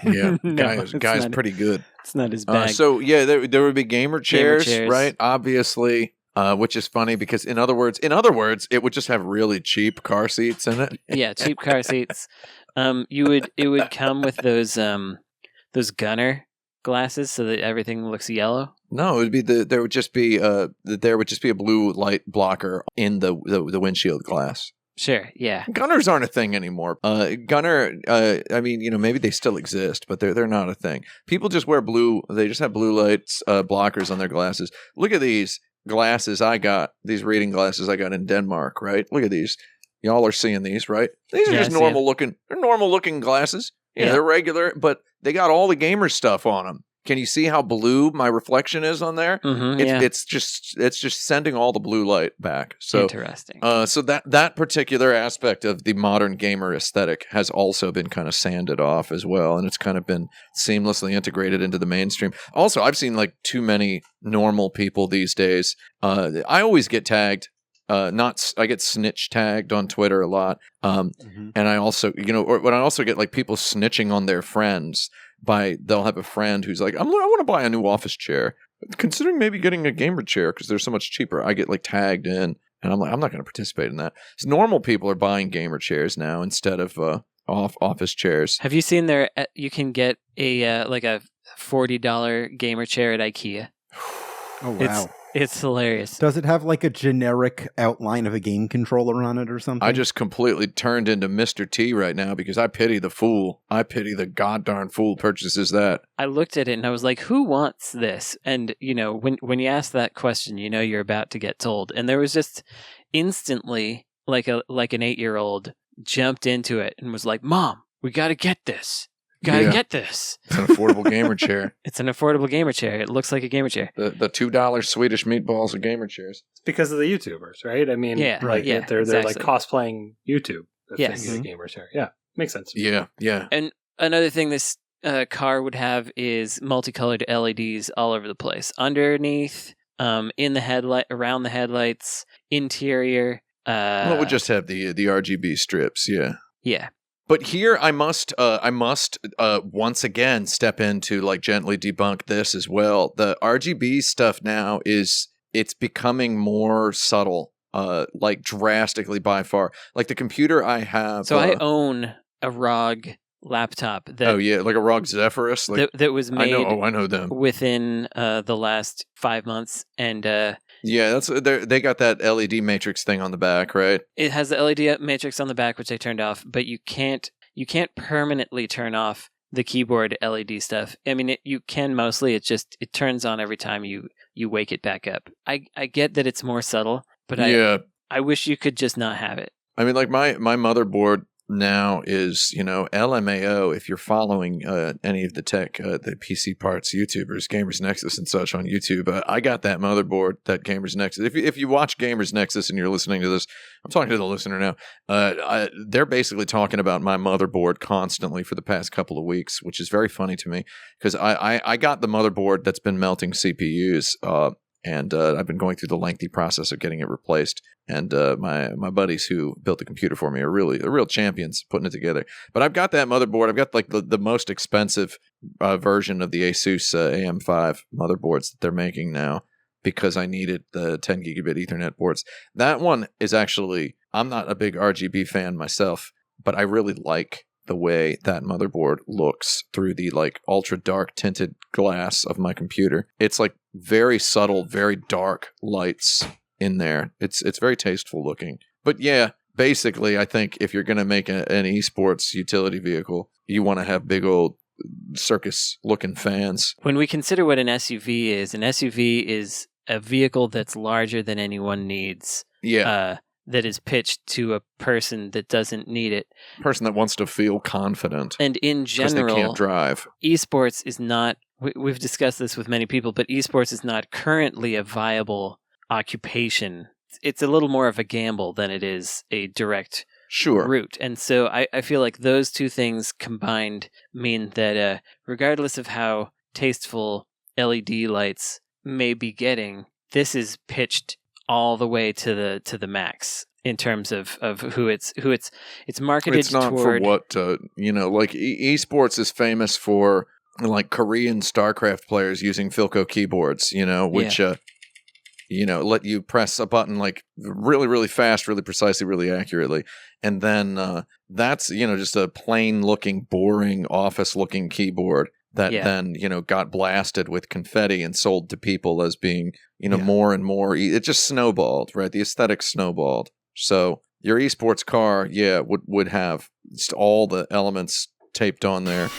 Yeah, No, guy's pretty good. It's not his bag. So yeah, there would be gamer chairs, right? Obviously, which is funny because in other words, it would just have really cheap car seats in it. Yeah, cheap car seats. It would come with those gunner glasses so that everything looks yellow. No, it would be there would just be a blue light blocker in the windshield glass. Sure, yeah. Gunners aren't a thing anymore. Gunner, I mean, maybe they still exist, but they're not a thing. People just wear blue. They just have blue lights blockers on their glasses. Look at these glasses I got. These reading glasses I got in Denmark. Right? Look at these. Y'all are seeing these, right? These are just normal looking. They're normal looking glasses. Yeah, they're regular, but they got all the gamer stuff on them. Can you see how blue my reflection is on there? Mm-hmm, it's just sending all the blue light back. So interesting. So that particular aspect of the modern gamer aesthetic has also been kind of sanded off as well, and it's kind of been seamlessly integrated into the mainstream. Also, I've seen like too many normal people these days. I always get tagged. I get snitch tagged on Twitter a lot. And I also, but I also get like people snitching on their friends they'll have a friend who's like, I want to buy a new office chair. Considering maybe getting a gamer chair because they're so much cheaper. I get like tagged in, and I'm like, I'm not going to participate in that. So normal people are buying gamer chairs now instead of office chairs. Have you seen you can get a like a $40 gamer chair at IKEA? Oh, wow. It's hilarious. Does it have like a generic outline of a game controller on it or something? I just completely turned into Mr. T right now because I pity the fool. I pity the goddarn fool purchases that. I looked at it and I was like, who wants this? And, when you ask that question, you're about to get told. And there was just instantly like an 8-year-old jumped into it and was like, Mom, we got to get this. Get this. It's an affordable gamer chair. It's an affordable gamer chair. It looks like a gamer chair. The $2 Swedish meatballs are gamer chairs. It's because of the YouTubers, right? I mean, yeah, right? Yeah, they're exactly. like cosplaying YouTube. Yes. A gamer chair. Yeah, makes sense. Yeah. And another thing this car would have is multicolored LEDs all over the place. Underneath, in the headlight, around the headlights, interior. Well, it would just have the RGB strips. Yeah. Yeah. But here I must once again step in to like gently debunk this as well. The RGB stuff now it's becoming more subtle, like drastically by far. Like the computer I have. So I own a ROG laptop that. Oh yeah, like a ROG Zephyrus. Like, that was made. I know them within the last 5 months, and yeah, they got that LED matrix thing on the back, right? It has the LED matrix on the back, which I turned off, but you can't permanently turn off the keyboard LED stuff. I mean, you can mostly. It turns on every time you wake it back up. I get that it's more subtle, but I wish you could just not have it. I mean, like my motherboard now is, LMAO. If you're following any of the tech, the PC parts YouTubers, Gamers Nexus and such on YouTube, I got that motherboard, that Gamers Nexus. If you watch Gamers Nexus and you're listening to this, I'm talking to the listener now. They're basically talking about my motherboard constantly for the past couple of weeks, which is very funny to me because I got the motherboard that's been melting CPUs. And I've been going through the lengthy process of getting it replaced. And my buddies who built the computer for me are real champions putting it together. But I've got that motherboard. I've got like the most expensive version of the Asus AM5 motherboards that they're making now because I needed the 10 gigabit Ethernet ports. That one is actually, I'm not a big RGB fan myself, but I really like the way that motherboard looks through the like ultra dark tinted glass of my computer. It's like very subtle, very dark lights in there. It's very tasteful looking. But yeah, basically I think if you're going to make an eSports utility vehicle, you want to have big old circus looking fans. When we consider what an SUV is a vehicle that's larger than anyone needs. Yeah. That is pitched to a person that doesn't need it. Person that wants to feel confident. And in general, they can't drive. Esports is not, we've discussed this with many people, but esports is not currently a viable occupation. It's a little more of a gamble than it is a direct route. And so I feel like those two things combined mean that regardless of how tasteful LED lights may be getting, this is pitched all the way to the max in terms of who it's marketed it's not toward. For what like esports is famous for like Korean StarCraft players using Philco keyboards, which let you press a button like really, really fast, really precisely, really accurately. And then that's, just a plain looking, boring office looking keyboard that then, got blasted with confetti and sold to people as being, more and more. It just snowballed, right? The aesthetic snowballed. So your esports car, would have just all the elements taped on there.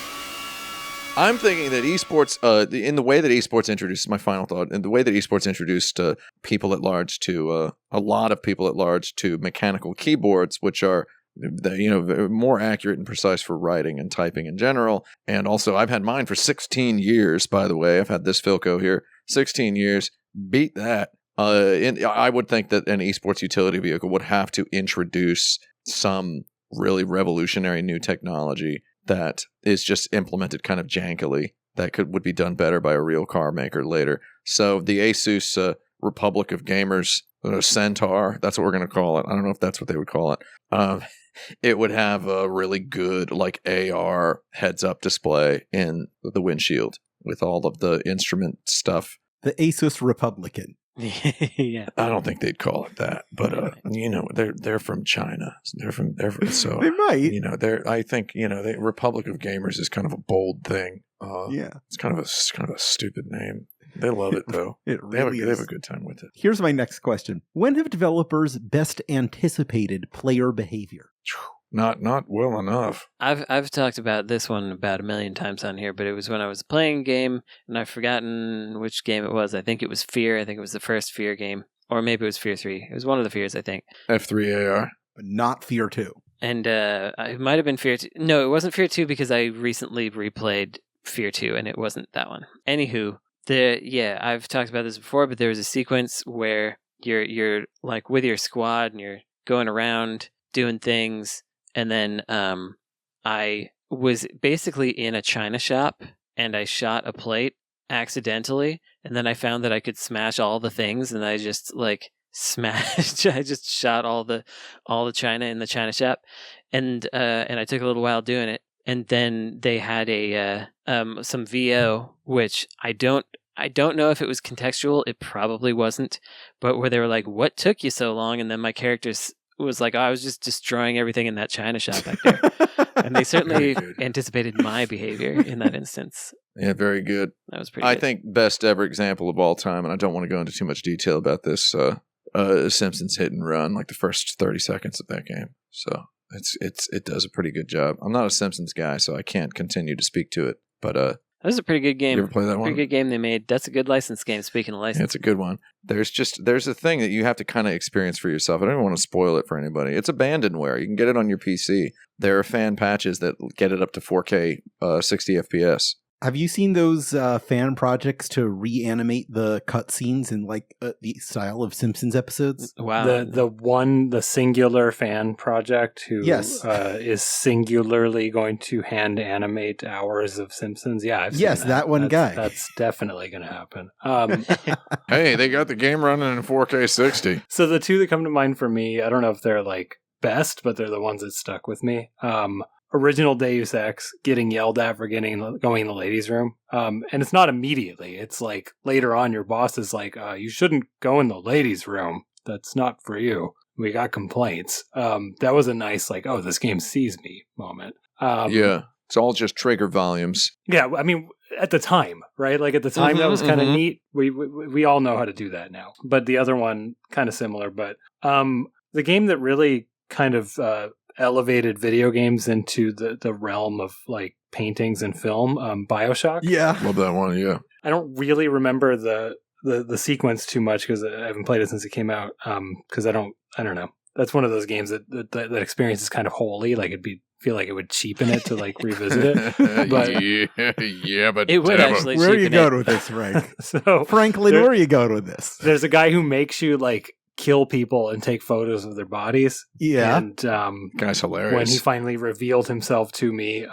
I'm thinking that esports, in the way that esports introduced, my final thought, in the way that esports introduced people at large to, a lot of people at large to mechanical keyboards, which are, more accurate and precise for writing and typing in general. And also, I've had mine for 16 years, by the way. I've had this Philco here, 16 years. Beat that. I would think that an esports utility vehicle would have to introduce some really revolutionary new technology that is just implemented kind of jankily that would be done better by a real car maker later. So the Asus Republic of Gamers Centaur. That's what we're going to call it. I don't know if that's what they would call it. It would have a really good like AR heads-up display in the windshield with all of the instrument stuff. The Asus Republican. Yeah. I don't think they'd call it that, but they're from China. They're from so They might. I think the Republic of Gamers is kind of a bold thing. Yeah. It's kind of a stupid name. They love it though. It They have really is. a good time with it. Here's my next question. When have developers best anticipated player behavior? Not well enough. I've talked about this one about 1 million times on here, but it was when I was playing a game, and I've forgotten which game it was. I think it was Fear. I think it was the first Fear game. Or maybe it was Fear 3. It was one of the Fears, I think. F3AR. But not Fear 2. And it might have been Fear 2. No, it wasn't Fear 2 because I recently replayed Fear 2, and it wasn't that one. Anywho, I've talked about this before, but there was a sequence where you're like with your squad, and you're going around doing things. And then I was basically in a china shop, and I shot a plate accidentally, and then I found that I could smash all the things, and I just like smashed. I just shot all the china in the china shop, and I took a little while doing it, and then they had a some VO, which I don't know if it was contextual. It probably wasn't, but where they were like, "What took you so long?" And then my characters was like, I was just destroying everything in that china shop back there. And they certainly anticipated my behavior in that instance. Yeah, very good. That was pretty good. I think best ever example of all time, and I don't want to go into too much detail about this, Simpsons Hit and Run, like the first 30 seconds of that game. So it does a pretty good job. I'm not a Simpsons guy, so I can't continue to speak to it, but that was a pretty good game. You ever play that one? Pretty good game they made. That's a good license game, speaking of license. Yeah, it's a good one. There's a thing that you have to kind of experience for yourself. I don't even want to spoil it for anybody. It's abandonware. You can get it on your PC. There are fan patches that get it up to 4K 60 FPS. Have you seen those fan projects to reanimate the cutscenes in like the style of Simpsons episodes? Wow. The singular fan project who Yes. is singularly going to hand animate hours of Simpsons. Yeah, I've seen Yes, that one guy. That's definitely going to happen. Hey, they got the game running in 4K 60. So the two that come to mind for me, I don't know if they're like best, but they're the ones that stuck with me. Original Deus Ex, getting yelled at for going in the ladies' room. And it's not immediately. It's like later on your boss is like, you shouldn't go in the ladies' room. That's not for you. We got complaints. That was a nice like, oh, this game sees me moment. Yeah. It's all just trigger volumes. Yeah, I mean, at the time, right? Like at the time, that was kind of neat. We all know how to do that now. But the other one, kind of similar. But the game that really kind of elevated video games into the realm of like paintings and film, BioShock. Yeah. Love that one, yeah. I don't really remember the sequence too much because I haven't played it since it came out. Because I don't know. That's one of those games that experience is kind of holy. Like feel like it would cheapen it to like revisit it. But but it would actually. Where are you cheapen going it. with this, Frank? So Franklin, where are you going with this? there's a guy who makes you like kill people and take photos of their bodies. Yeah. And guy's hilarious. when he finally revealed himself to me,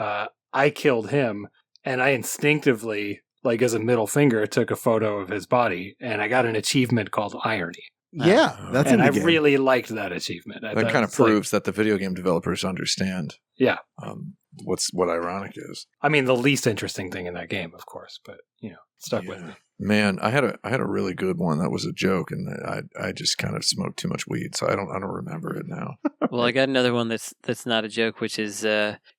I killed him, and I instinctively, like as a middle finger, took a photo of his body, and I got an achievement called Irony. Yeah, that's in And the I game. really liked that achievement. that kind of proves that the video game developers understand. Yeah. What ironic is. I mean, the least interesting thing in that game, of course, but stuck with me. Man, I had a really good one that was a joke, and I just kind of smoked too much weed, so I don't remember it now. Well, I got another one that's not a joke, which is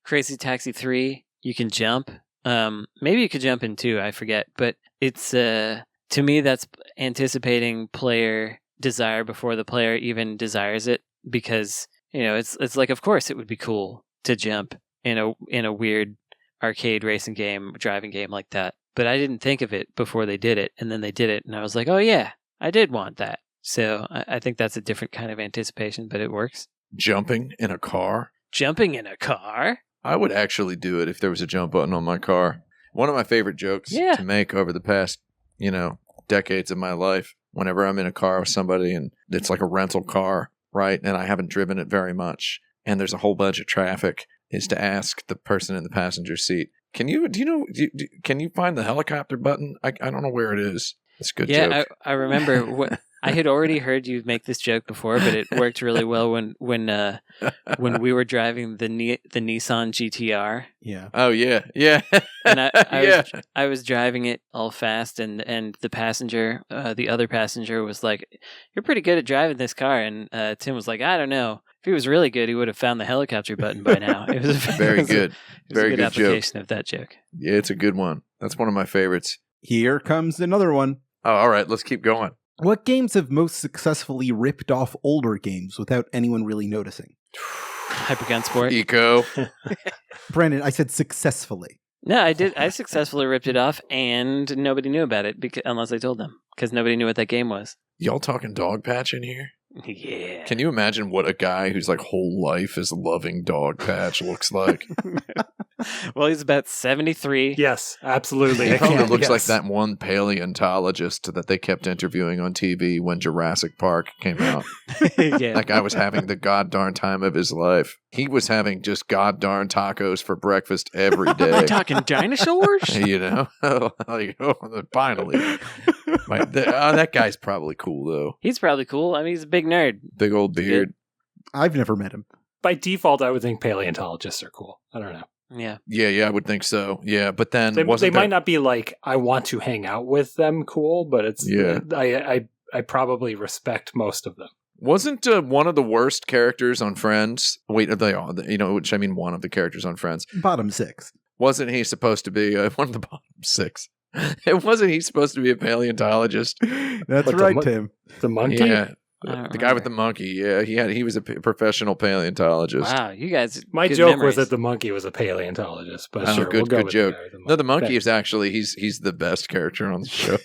Crazy Taxi 3. You can jump. Maybe you could jump in 2, I forget. But it's, to me, that's anticipating player desire before the player even desires it. Because, it's like, of course it would be cool to jump in a weird arcade racing game, driving game like that. But I didn't think of it before they did it. And then they did it. And I was like, oh, yeah, I did want that. So I think that's a different kind of anticipation, but it works. Jumping in a car? Jumping in a car? I would actually do it if there was a jump button on my car. One of my favorite jokes to make over the past, decades of my life, whenever I'm in a car with somebody and it's like a rental car, right? And I haven't driven it very much, and there's a whole bunch of traffic, is to ask the person in the passenger seat, can you find the helicopter button? I don't know where it is. It's a good joke. Yeah, I remember I had already heard you make this joke before, but it worked really well when we were driving the Nissan GTR. Yeah. Oh yeah, yeah. And I Yeah. I was driving it all fast, and the passenger, the other passenger, was like, "You're pretty good at driving this car." And Tim was like, "I don't know. If he was really good, he would have found the helicopter button by now." It was Very good. It was Very a good good joke. application of that joke. Yeah, it's a good one. That's one of my favorites. Here comes another one. Oh, all right, let's keep going. What games have most successfully ripped off older games without anyone really noticing? Hypergun Sport. Eco. Brandon, I said successfully. No, I did. I successfully ripped it off, and nobody knew about it unless I told them, because nobody knew what that game was. Y'all talking dog patch in here? Yeah. Can you imagine what a guy whose like whole life is loving dog patch looks like? Well, he's about 73. Yes, absolutely. He I probably can't looks like guess. that one paleontologist that they kept interviewing on TV when Jurassic Park came out. Yeah. That guy was having the goddarn time of his life. He was having just goddarn tacos for breakfast every day. We're talking dinosaurs? You know? Like, finally. That guy's probably cool, though. He's probably cool. I mean, he's a big nerd. Big old beard. I've never met him. By default, I would think paleontologists are cool. I don't know. Yeah. Yeah, I would think so. Yeah, but then They wasn't might not be like, I want to hang out with them cool, but it's Yeah. I probably respect most of them. Wasn't one of the worst characters on Friends? Wait, they are, which I mean one of the characters on Friends. Bottom 6. Wasn't he supposed to be one of the bottom 6? Wasn't he supposed to be a paleontologist? That's What, right, the Tim. The monkey? Yeah, I don't the guy with the monkey. Yeah, he was a professional paleontologist. Wow, you guys. My good joke memories. was that the monkey was a paleontologist, but Oh, sure, good- we'll go good with joke. the guy with No, the monkey Thanks. is actually he's the best character on the show.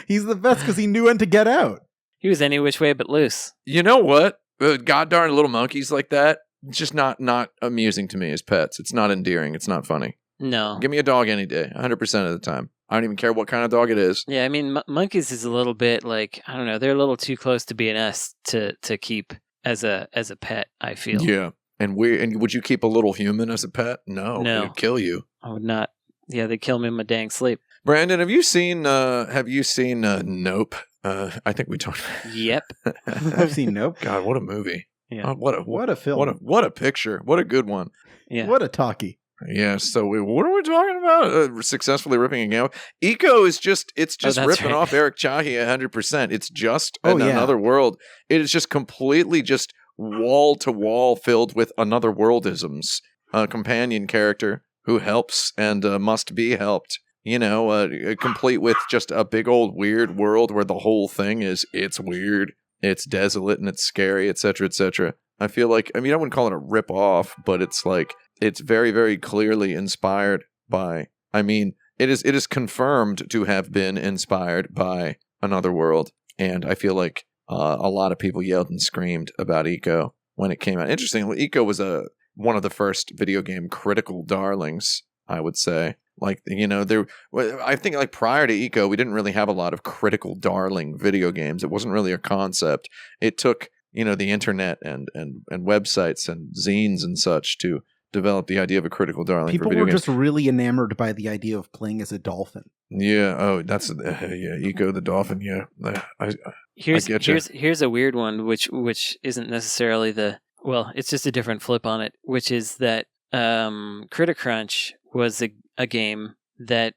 He's the best because he knew when to get out. He was any which way but loose. You know what? Goddarn little monkeys like that. It's just not amusing to me as pets. It's not endearing. It's not funny. No. Give me a dog any day, 100% of the time. I don't even care what kind of dog it is. Yeah, I mean, monkeys is a little bit like, I don't know, they're a little too close to being us to keep as a pet, I feel. Yeah. And would you keep a little human as a pet? No. No. It'd kill you. I would not. Yeah, they kill me in my dang sleep. Brandon, have you seen Nope? I think we talked about Yep. I've seen Nope. God, what a movie. Yeah. Oh, What a film. what a picture. What a good one. Yeah. What a talkie. Yeah, so what are we talking about? Successfully ripping a game off? Eco is just that's ripping right. off Eric Chahi 100%. It's just Oh, yeah. another world. It is just completely just wall to wall filled with another worldisms. A companion character who helps and must be helped. Complete with just a big old weird world where the whole thing it's weird, it's desolate, and it's scary, etc., etc. I feel like, I wouldn't call it a rip off, but it's like, it's very, very clearly inspired by, it is confirmed to have been inspired by another world. And I feel like a lot of people yelled and screamed about Eco when it came out. Interestingly, Eco was one of the first video game critical darlings, I would say. Like, I think like prior to Eco, we didn't really have a lot of critical darling video games. It wasn't really a concept. It took, the internet and websites and zines and such to develop the idea of a critical darling People for video were games. just really enamored by the idea of playing as a dolphin. Yeah. Oh, that's Eco the dolphin. Yeah. Here's a weird one, which isn't necessarily it's just a different flip on it, which is that Critter Crunch was a game that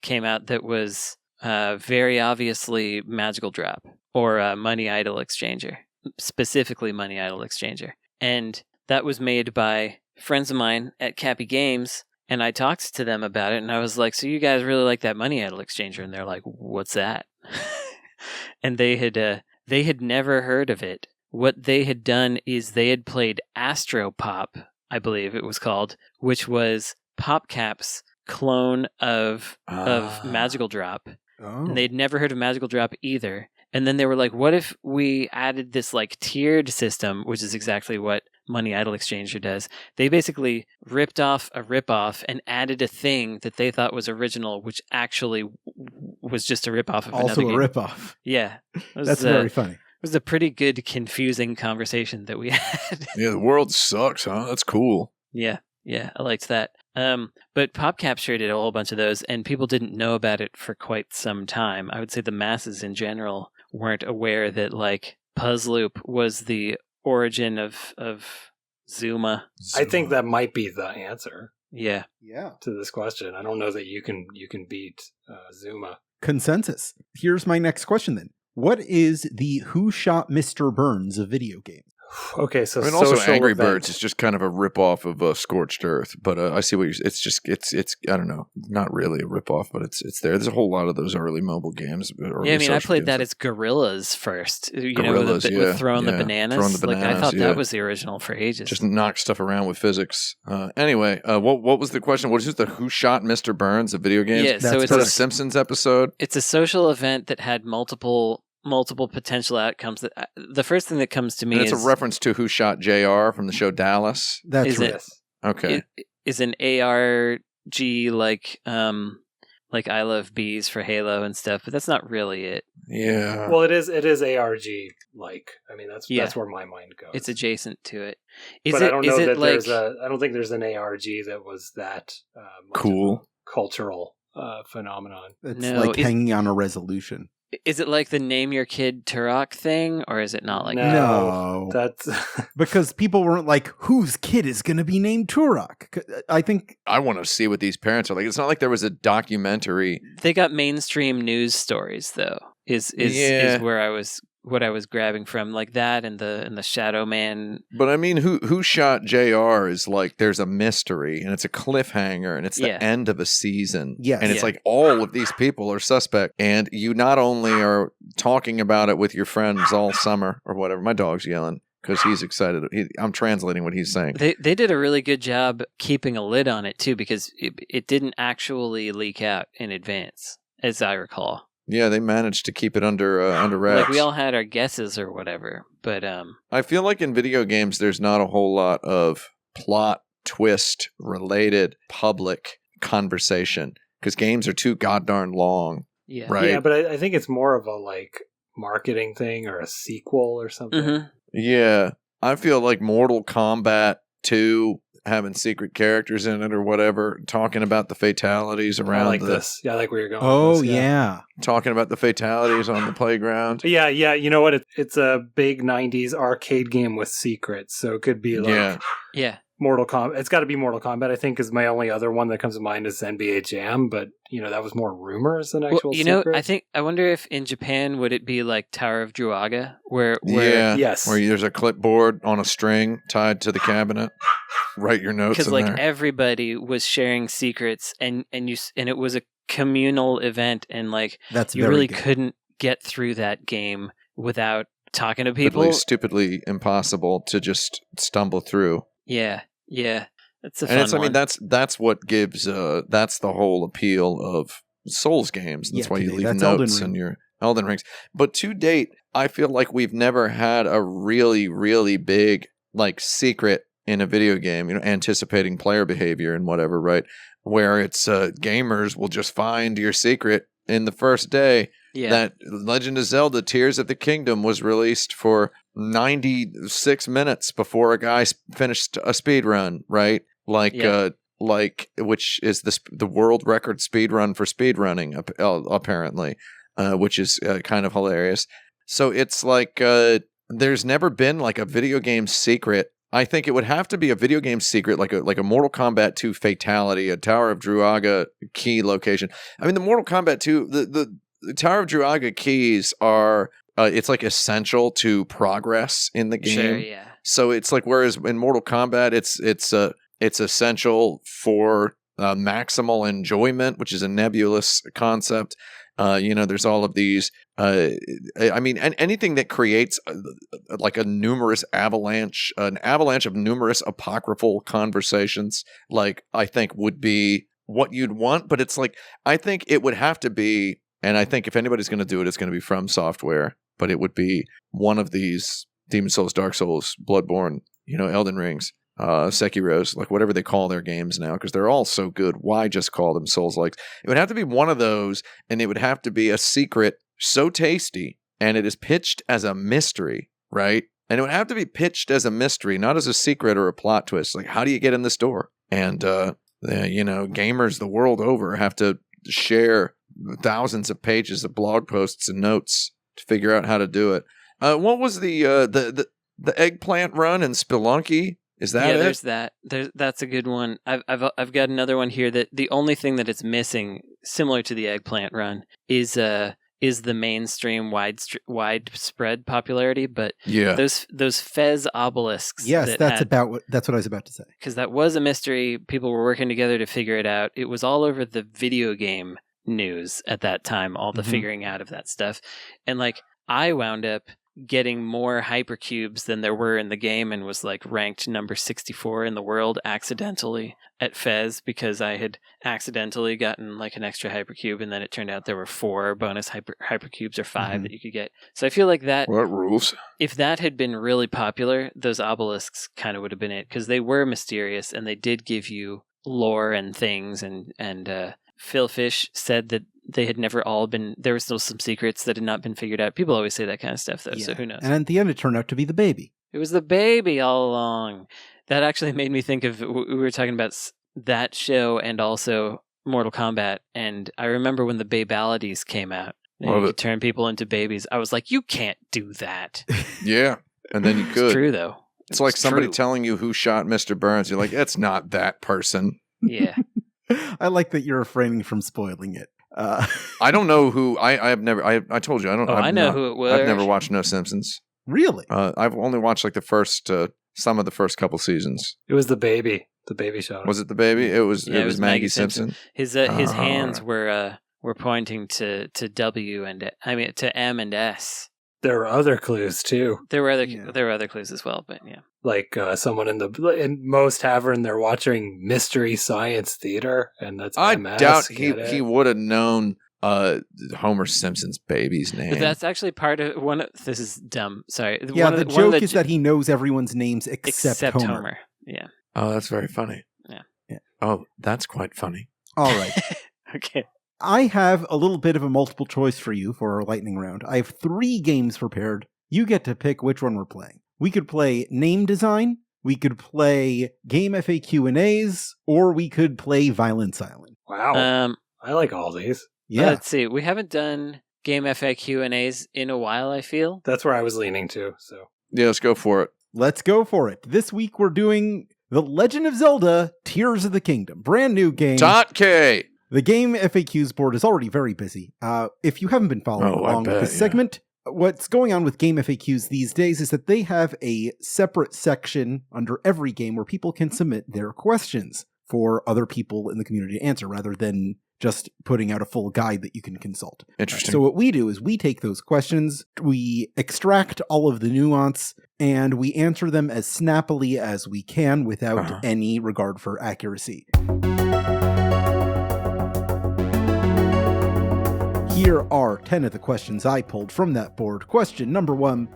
came out that was very obviously Magical Drop or Money Idol Exchanger, specifically Money Idol Exchanger. And that was made by friends of mine at Cappy Games, and I talked to them about it, and I was like, so you guys really like that Money Idol Exchanger? And they're like, what's that? And they had never heard of it. What they had done is they had played Astro Pop, I believe it was called, which was PopCap's clone of Magical Drop. Oh. And they'd never heard of Magical Drop either. And then they were like, what if we added this like tiered system, which is exactly what Money Idol Exchanger does. They basically ripped off a ripoff and added a thing that they thought was original, which actually was just a ripoff of Also another a game. ripoff. Yeah. That's very funny. It was a pretty good, confusing conversation that we had. Yeah, the world sucks, huh? That's cool. Yeah, I liked that. But PopCap sure did a whole bunch of those, and people didn't know about it for quite some time. I would say the masses in general weren't aware that like Puzzloop was the origin of Zuma. I think that might be the answer Yeah. to this question. I don't know that you can beat Zuma. Consensus. Here's my next question then. What is the Who Shot Mr. Burns of video games? Okay, so I mean, also social Angry event. Birds is just kind of a ripoff of Scorched Earth, but I see what you're. It's I don't know, not really a ripoff, but it's there. There's a whole lot of those early mobile games. Yeah, I mean, I played that as Gorillas first. You Gorillas, know, with throwing the bananas. Throwing the bananas. Like I thought that was the original for ages. Just knock stuff around with physics. Anyway, what was the question? What is the Who Shot Mr. Burns of video games? Yeah, so Is it's that a Simpsons episode? It's a social event that had multiple potential outcomes. That the first thing that comes to me And it's is a reference to Who Shot JR from the show Dallas. That's Is right. it- Okay. is an ARG like I Love Bees for Halo and stuff, but that's not really it. Yeah. Well, it is ARG like. I mean, that's where my mind goes. It's adjacent to it. But I don't know that there's I don't think there's an ARG that was that much Cool. of a cultural phenomenon. It's No, like is- hanging on a resolution. Is it like the name your kid Turok thing, or is it not like that? No. That's Because people weren't like, whose kid is going to be named Turok? I think I want to see what these parents are like. It's not like there was a documentary. They got mainstream news stories though. Is where I was what I was grabbing from, like that and the Shadow Man. But I mean, Who Shot JR is like there's a mystery and it's a cliffhanger and it's the end of a season. Yes. And it's Yeah. like all of these people are suspect. And you not only are talking about it with your friends all summer or whatever. My dog's yelling because he's excited. I'm translating what he's saying. They did a really good job keeping a lid on it too, because it didn't actually leak out in advance, as I recall. Yeah, they managed to keep it under wraps. Like we all had our guesses or whatever, but I feel like in video games, there's not a whole lot of plot twist related public conversation because games are too goddarn long. yeah. Right. yeah, but I think it's more of a like marketing thing or a sequel or something. Mhm. Yeah, I feel like Mortal Kombat 2 having secret characters in it or whatever, talking about the fatalities I around like this. Yeah, I like where you're going. oh, with this, yeah. talking about the fatalities on the playground. Yeah, you know what? It's a big 90s arcade game with secrets. So it could be like Yeah. Yeah. Mortal Kombat. It's got to be Mortal Kombat, I think, is my only other one that comes to mind is NBA Jam. But, that was more rumors than actual secrets. I wonder if in Japan would it be like Tower of Druaga, where Yeah, Yes. where there's a clipboard on a string tied to the cabinet. Write your notes because in like there. everybody was sharing secrets and it was a communal event, and like That's you very really good. couldn't get through that game without talking to people. Stupidly impossible to just stumble through. Yeah, that's a And fun one. that's what gives that's the whole appeal of Souls games. That's Yeah, why you today, leave that's Elden notes in Ring. your Elden Rings. But to date, I feel like we've never had a really, really big like secret in a video game, anticipating player behavior and whatever, right? Where it's gamers will just find your secret in the first day. Yeah, That Legend of Zelda Tears of the Kingdom was released for 96 minutes before a guy finished a speed run, right? Like Yeah. Which is the world record speed run for speed running apparently, which is kind of hilarious. So it's like there's never been like a video game secret. I think it would have to be a video game secret, like a Mortal Kombat 2 fatality, a Tower of Druaga key location. I mean, the Mortal Kombat 2, the Tower of Druaga keys are it's like essential to progress in the game. sure, yeah. So it's like, whereas in Mortal Kombat, it's essential for maximal enjoyment, which is a nebulous concept. There's all of these. I mean, anything that creates like an avalanche of numerous apocryphal conversations, like I think would be what you'd want. But it's like I think it would have to be, and I think if anybody's going to do it, it's going to be From Software. But it would be one of these Demon Souls, Dark Souls, Bloodborne, Elden Rings, Sekiro's, like whatever they call their games now, because they're all so good. Why just call them Souls-likes? It would have to be one of those, and it would have to be a secret so tasty, and it is pitched as a mystery, right? And it would have to be pitched as a mystery, not as a secret or a plot twist. Like, how do you get in this door? And, gamers the world over have to share thousands of pages of blog posts and notes to figure out how to do it. What was the eggplant run in Spelunky? Is that it? There's that. That's a good one. I've got another one here that the only thing that it's missing, similar to the eggplant run, is the mainstream widespread popularity. But those Fez obelisks. Yes, that's what I was about to say. Because that was a mystery. People were working together to figure it out. It was all over the video game news at that time. All the figuring out of that stuff, and like I wound up getting more hypercubes than there were in the game and was like ranked number 64 in the world accidentally at Fez because I had accidentally gotten like an extra hypercube, and then it turned out there were 4 bonus hypercubes or 5 that you could get. So I feel like that rules. If that had been really popular, those obelisks kind of would have been it, because they were mysterious and they did give you lore and things, and Phil Fish said that they had never all been, there were still some secrets that had not been figured out. People always say that kind of stuff, though, so who knows? And at the end, it turned out to be the baby. It was the baby all along. That actually made me think of, we were talking about that show and also Mortal Kombat, and I remember when the Babalities came out, and you could turn people into babies. I was like, you can't do that. Yeah, and then you could. It's true, though. It's like somebody telling you who shot Mr. Burns. You're like, it's not that person. Yeah. I like that you're refraining from spoiling it. I don't know who. I told you I don't. I know who it was. I've never watched No Simpsons. Really? I've only watched like the first some of the first couple seasons. It was the baby. The baby shot. Was it the baby? It was Maggie Simpson. His hands were pointing to W and to M and S. There were other clues too. There were other clues as well, but yeah. Like someone in Moe's Tavern, they're watching Mystery Science Theater, and that's I MS. doubt he would have known Homer Simpson's baby's name. But that's actually part of one. This is dumb. Sorry. Yeah, the joke is that he knows everyone's names except Homer. Yeah. Oh, that's very funny. Yeah. Oh, that's quite funny. All right. Okay. I have a little bit of a multiple choice for you for our lightning round. I have 3 games prepared. You get to pick which one we're playing. We could play Name Design, we could play GameFAQ&As, or we could play Violence Island. Wow. I like all these. Yeah. Let's see. We haven't done GameFAQ&As in a while, I feel. That's where I was leaning to. So yeah, let's go for it. Let's go for it. This week we're doing The Legend of Zelda Tears of the Kingdom. Brand new game. .k. The Game FAQs board is already very busy. If you haven't been following along with this segment, what's going on with Game FAQs these days is that they have a separate section under every game where people can submit their questions for other people in the community to answer, rather than just putting out a full guide that you can consult. Interesting. So what we do is we take those questions, we extract all of the nuance, and we answer them as snappily as we can without any regard for accuracy. Here are 10 of the questions I pulled from that board. Question number 1.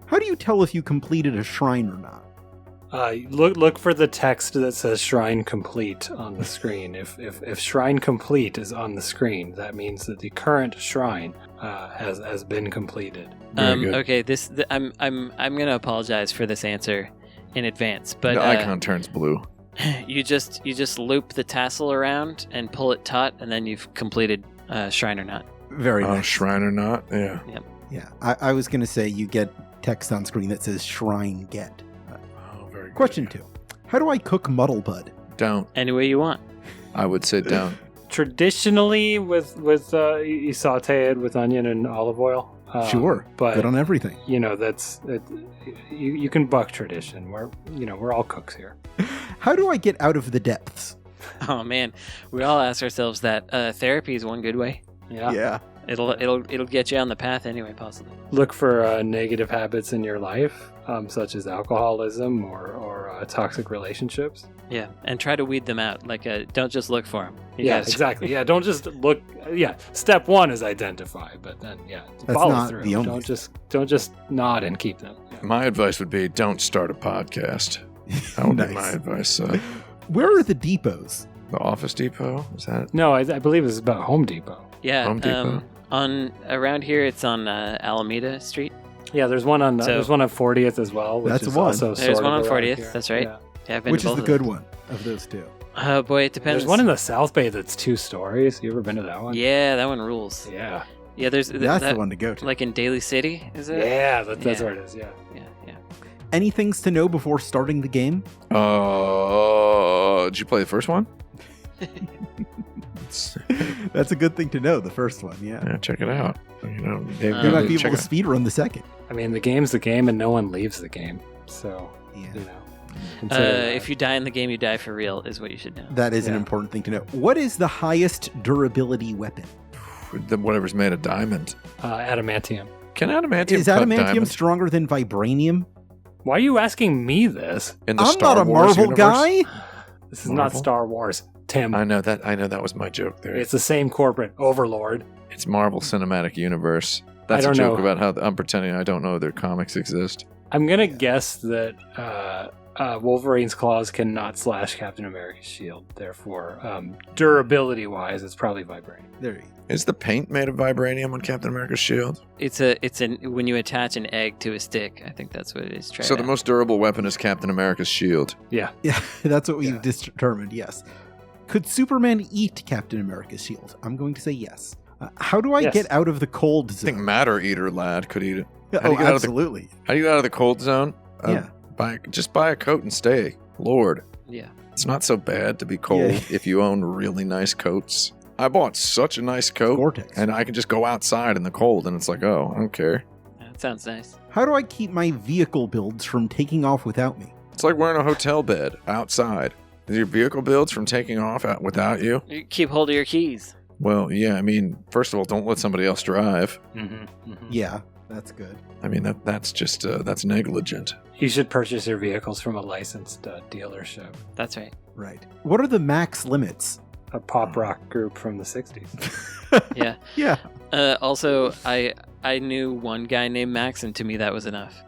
How do you tell if you completed a shrine or not? Look for the text that says Shrine Complete on the screen. If Shrine Complete is on the screen, that means that the current shrine has been completed. Okay, I'm gonna apologize for this answer in advance, but the icon turns blue. You just loop the tassel around and pull it taut, and then you've completed Shrine or Not. Very nice. Shrine or Not, yeah. Yep. Yeah, I was going to say you get text on screen that says Shrine Get. Very good. Question 2. How do I cook Muddle Bud? Don't. Any way you want. I would say don't. Traditionally, with you saute it with onion and olive oil. Sure, but good on everything. You know, you can buck tradition. We're all cooks here. How do I get out of the depths? Oh man, we all ask ourselves that. Therapy is one good way. Yeah. It'll get you on the path anyway, possibly. Look for negative habits in your life, such as alcoholism or toxic relationships. Yeah, and try to weed them out. Like, don't just look for them. Exactly. Yeah, don't just look. Yeah, step 1 is identify, but then that's follow not through. The only don't just nod and keep them. Yeah. My advice would be don't start a podcast. That would be my advice. Where are the depots? The Office Depot? Is that? No, I believe it's about Home Depot. Yeah, Home Depot. Around here, it's on Alameda Street. Yeah, there's one on 40th as well. Which that's is one. Also there's one on 40th. Here. That's right. Yeah, which is the good one of those two? Oh boy, it depends. There's one in the South Bay that's 2 stories. You ever been to that one? Yeah, that one rules. Yeah. Yeah, there's That's the one to go to. Like in Daly City, is it? Yeah, that's where it is. Yeah. Any things to know before starting the game? Did you play the first one? That's a good thing to know, the first one, yeah. Yeah, check it out. You might be able to speedrun the second. I mean, the game's the game, and no one leaves the game. So, if you die in the game, you die for real, is what you should know. That is an important thing to know. What is the highest durability weapon? Whatever's made of diamond. Adamantium. Can adamantium Is cut adamantium diamond? Stronger than vibranium? Why are you asking me this? In the I'm Star not a Wars Marvel universe? guy. This is not Star Wars, Tim. I know that was my joke there. It's the same corporate overlord. It's Marvel Cinematic Universe. That's I a don't joke know. about how I'm pretending I don't know their comics exist. I'm gonna guess that Wolverine's claws cannot slash Captain America's shield. Therefore, durability-wise, it's probably vibranium. There you go. Is the paint made of vibranium on Captain America's shield? It's when you attach an egg to a stick. I think that's what it is. So the most durable weapon is Captain America's shield. Yeah. Yeah, that's what we've determined, yes. Could Superman eat Captain America's shield? I'm going to say yes. How do I Yes. get out of the cold I zone? think Matter Eater lad could eat it. Oh, absolutely. How do you get out of the cold zone? Yeah. Just buy a coat and stay. Lord. Yeah. It's not so bad to be cold if you own really nice coats. I bought such a nice coat, Gore-Tex. and I can just go outside in the cold, and it's like, oh, I don't care. That sounds nice. How do I keep my vehicle builds from taking off without me? It's like wearing a hotel bed outside. Is your vehicle builds from taking off without you? You keep hold of your keys. Well, yeah, I mean, first of all, don't let somebody else drive. Yeah, that's good. I mean, that's just, that's negligent. You should purchase your vehicles from a licensed dealership. That's right. Right. What are the max limits? A pop rock group from the 60s. Yeah. Yeah. Also, I knew one guy named Max, and to me that was enough.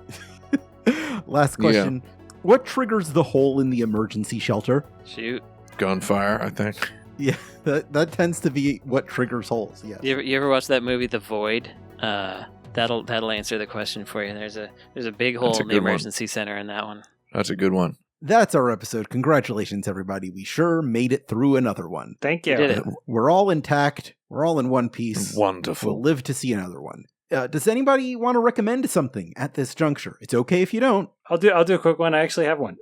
Last question. What triggers the hole in the emergency shelter? Shoot. Gunfire, I think. Yeah, that tends to be what triggers holes, yes. You ever watch that movie The Void? That'll answer the question for you. There's a big hole in the emergency center in that one. That's a good one. That's our episode. Congratulations, everybody. We sure made it through another one. Thank you. You did it. We're all intact. We're all in one piece. Wonderful. We'll live to see another one. Does anybody want to recommend something at this juncture? It's okay if you don't. I'll do a quick one. I actually have one,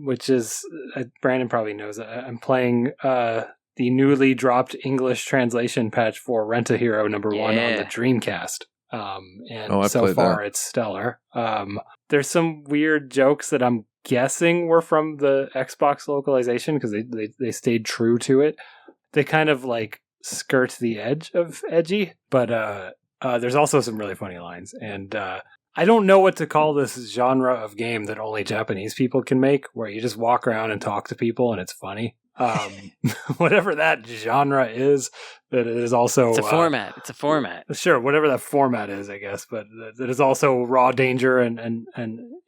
which is Brandon probably knows. I'm playing the newly dropped English translation patch for Rent a Hero #1 on the Dreamcast. And so far it's stellar. There's some weird jokes that I'm guessing were from the Xbox localization because they stayed true to it. They kind of like skirt the edge of edgy, but there's also some really funny lines. And I don't know what to call this genre of game that only Japanese people can make, where you just walk around and talk to people and it's funny. Whatever that genre is, that it is also... It's a format. It's a format. Sure, whatever that format is, I guess. But that is also Raw Danger and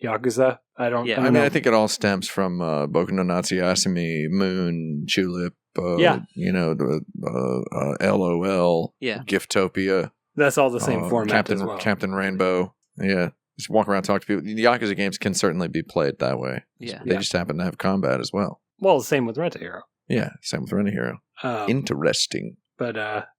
Yakuza. I don't know. I think it all stems from Boku no Natsu Yasumi, Moon, Tulip, LOL, Giftopia. That's all the same format as well. Captain Rainbow. Yeah. Just walk around, talk to people. The Yakuza games can certainly be played that way. Yeah. They just happen to have combat as well. Well, the same with Rent a Hero. Yeah, same with Rent a Hero. Interesting. But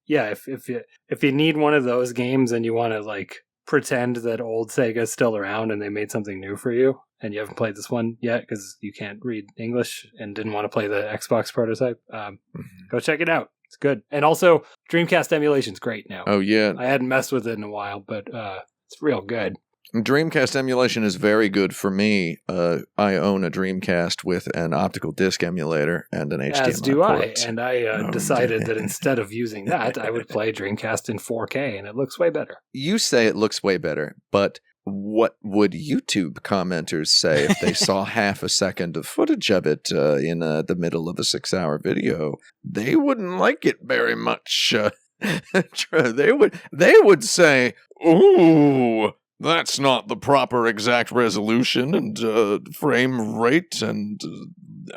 if you need one of those games and you want to like pretend that old Sega's still around and they made something new for you, and you haven't played this one yet because you can't read English and didn't want to play the Xbox prototype, go check it out. It's good. And also, Dreamcast emulation's great now. Oh, yeah. I hadn't messed with it in a while, but it's real good. Dreamcast emulation is very good for me. I own a Dreamcast with an optical disc emulator and an HDMI As do port. I. And I decided that instead of using that, I would play Dreamcast in 4K, and it looks way better. You say it looks way better, but what would YouTube commenters say if they saw half a second of footage of it in the middle of a 6-hour video? They wouldn't like it very much. They would say, "Ooh, that's not the proper exact resolution and frame rate and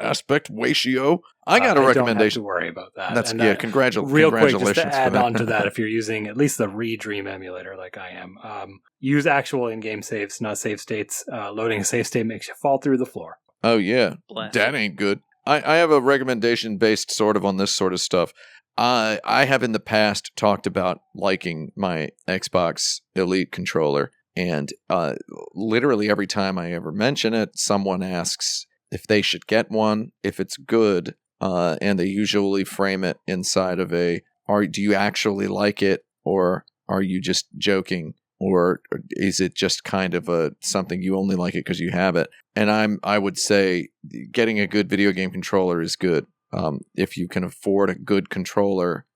aspect ratio." I got a recommendation. Don't have to worry about that. That's and congratulations. Real quick, just for to add that. on to that, if you're using at least the Redream emulator like I am, use actual in-game saves, not save states. Loading a save state makes you fall through the floor. Oh yeah, Bless. that ain't good. I have a recommendation based sort of on this sort of stuff. I have in the past talked about liking my Xbox Elite controller, and literally every time I ever mention it, someone asks if they should get one, if it's good, and they usually frame it inside of do you actually like it, or are you just joking, or is it just kind of something you only like it because you have it? And I would say getting a good video game controller is good. If you can afford a good controller,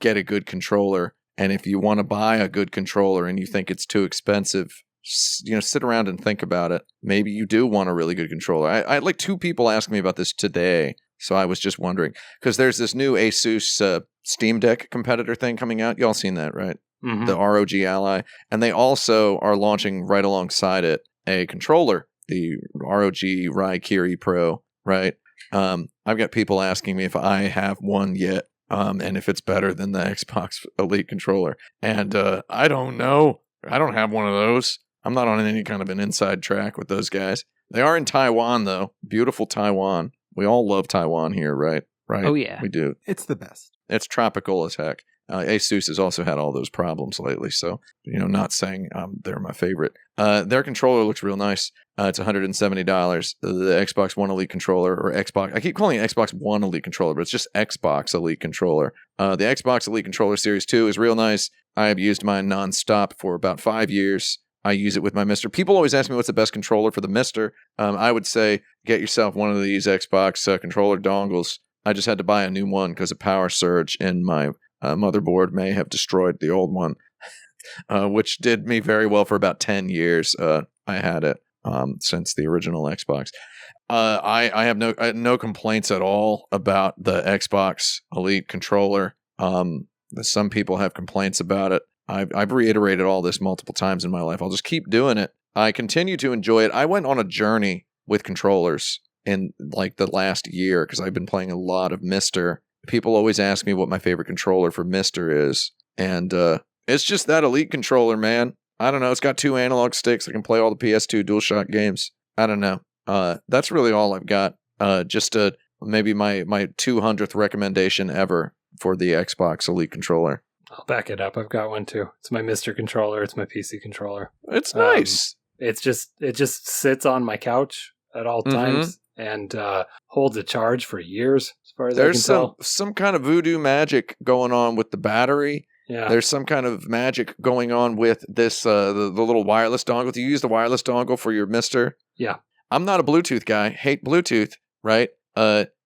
get a good controller. And if you want to buy a good controller and you think it's too expensive, sit around and think about it. Maybe you do want a really good controller. I had like 2 people ask me about this today, so I was just wondering, because there's this new Asus Steam Deck competitor thing coming out. Y'all seen that, right? Mm-hmm. The ROG Ally. And they also are launching right alongside it a controller, the ROG Raikiri Pro, right? I've got people asking me if I have one yet, and if it's better than the Xbox Elite controller. And I don't know. I don't have one of those. I'm not on any kind of an inside track with those guys. They are in Taiwan, though. Beautiful Taiwan. We all love Taiwan here, right? Right? Oh, yeah. We do. It's the best. It's tropical as heck. Asus has also had all those problems lately, so, not saying they're my favorite. Their controller looks real nice. It's $170. The Xbox One Elite controller, or Xbox, I keep calling it Xbox One Elite controller, but it's just Xbox Elite controller. The Xbox Elite controller Series 2 is real nice. I have used mine nonstop for about 5 years. I use it with my Mister. People always ask me what's the best controller for the Mister. I would say get yourself one of these Xbox controller dongles. I just had to buy a new one because a power surge in my motherboard may have destroyed the old one, which did me very well for about 10 years. I had it since the original Xbox. I have no complaints at all about the Xbox Elite controller. Some people have complaints about it. I've reiterated all this multiple times in my life. I'll just keep doing it. I continue to enjoy it. I went on a journey with controllers in like the last year because I've been playing a lot of Mister. People always ask me what my favorite controller for Mister is, and it's just that Elite controller, man. I don't know. It's got 2 analog sticks. I can play all the PS2 DualShock games. I don't know. That's really all I've got. Just maybe my 200th recommendation ever for the Xbox Elite controller. I'll back it up. I've got one too. It's my Mister controller. It's my PC controller. It's nice. It just sits on my couch at all times and holds a charge for years, as far as I can tell. There's some kind of voodoo magic going on with the battery. Yeah. There's some kind of magic going on with this the little wireless dongle. Do you use the wireless dongle for your Mister? Yeah. I'm not a Bluetooth guy. Hate Bluetooth, right?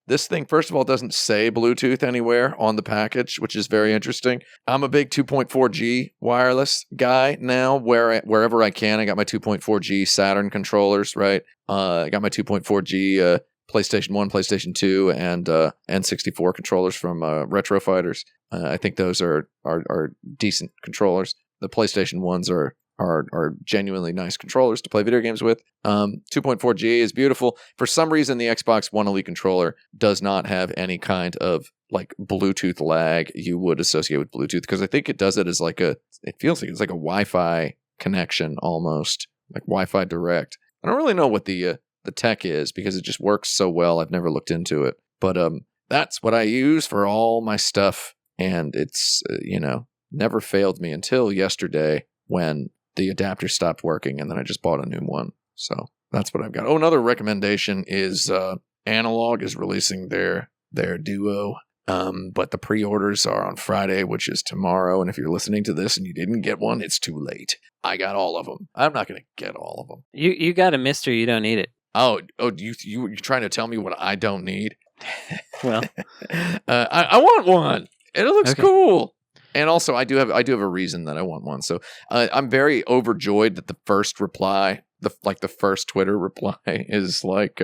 This thing, first of all, doesn't say Bluetooth anywhere on the package, which is very interesting. I'm a big 2.4G wireless guy now, wherever I can. I got my 2.4G Saturn controllers, right? I got my 2.4G PlayStation 1, PlayStation 2, and N64 controllers from Retro Fighters. I think those are decent controllers. The PlayStation 1s are genuinely nice controllers to play video games with. 2.4G is beautiful. For some reason, the Xbox One Elite controller does not have any kind of like Bluetooth lag you would associate with Bluetooth, because I think it does it as it feels like it's like a Wi-Fi connection almost, like Wi-Fi Direct. I don't really know what the tech is because it just works so well. I've never looked into it, but that's what I use for all my stuff, and it's never failed me until yesterday when the adapter stopped working, and then I just bought a new one. So that's what I've got. Oh, another recommendation is Analog is releasing their Duo, but the pre-orders are on Friday, which is tomorrow. And if you're listening to this and you didn't get one, it's too late. I got all of them. I'm not going to get all of them. You got a Mister. You don't need it. Oh, you're trying to tell me what I don't need? Well, I want one. It looks okay. cool. And also, I do have a reason that I want one. So I'm very overjoyed that the first reply, the first Twitter reply, is like,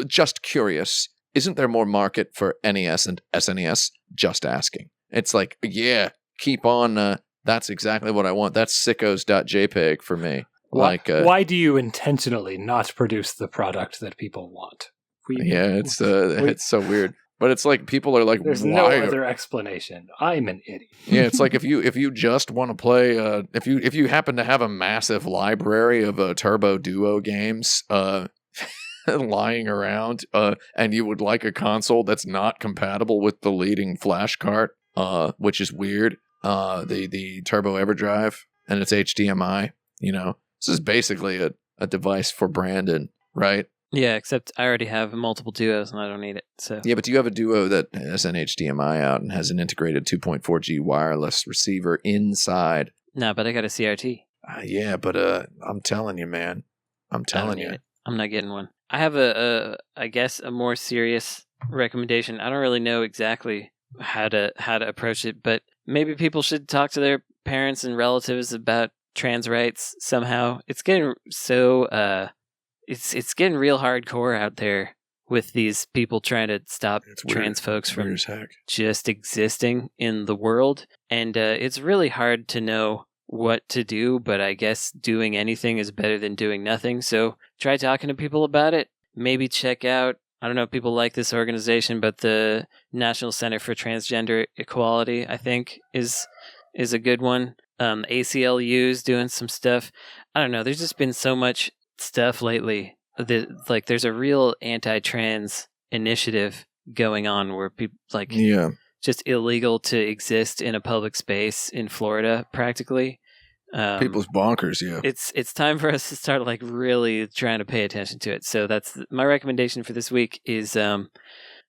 just curious. Isn't there more market for NES and SNES? Just asking. It's like, yeah, keep on. That's exactly what I want. That's sickos.jpg for me. Why do you intentionally not produce the product that people want? It's so weird. But it's like people are like, there's why? No other explanation. I'm an idiot. Yeah, it's like if you just want to play, if you happen to have a massive library of Turbo Duo games, lying around, and you would like a console that's not compatible with the leading flash cart, which is weird. The Turbo EverDrive, and it's HDMI. This is basically a device for Brandon, right? Yeah, except I already have multiple Duos and I don't need it. So Yeah, but you have a Duo that has an HDMI out and has an integrated 2.4G wireless receiver inside. No, but I got a CRT. Yeah, but I'm telling you, man. I'm telling you. I'm not getting one. I have I guess a more serious recommendation. I don't really know exactly how to approach it, but maybe people should talk to their parents and relatives about trans rights somehow. It's getting so it's getting real hardcore out there with these people trying to stop trans folks from just existing in the world, and it's really hard to know what to do, but I guess doing anything is better than doing nothing. So try talking to people about it. Maybe check out, I don't know if people like this organization, but the National Center for Transgender Equality, I think, is a good one. ACLU's doing some stuff. I don't know. There's just been so much stuff lately that, there's a real anti-trans initiative going on where people just illegal to exist in a public space in Florida, practically. People's bonkers, yeah. It's time for us to start really trying to pay attention to it. So that's my recommendation for this week is, I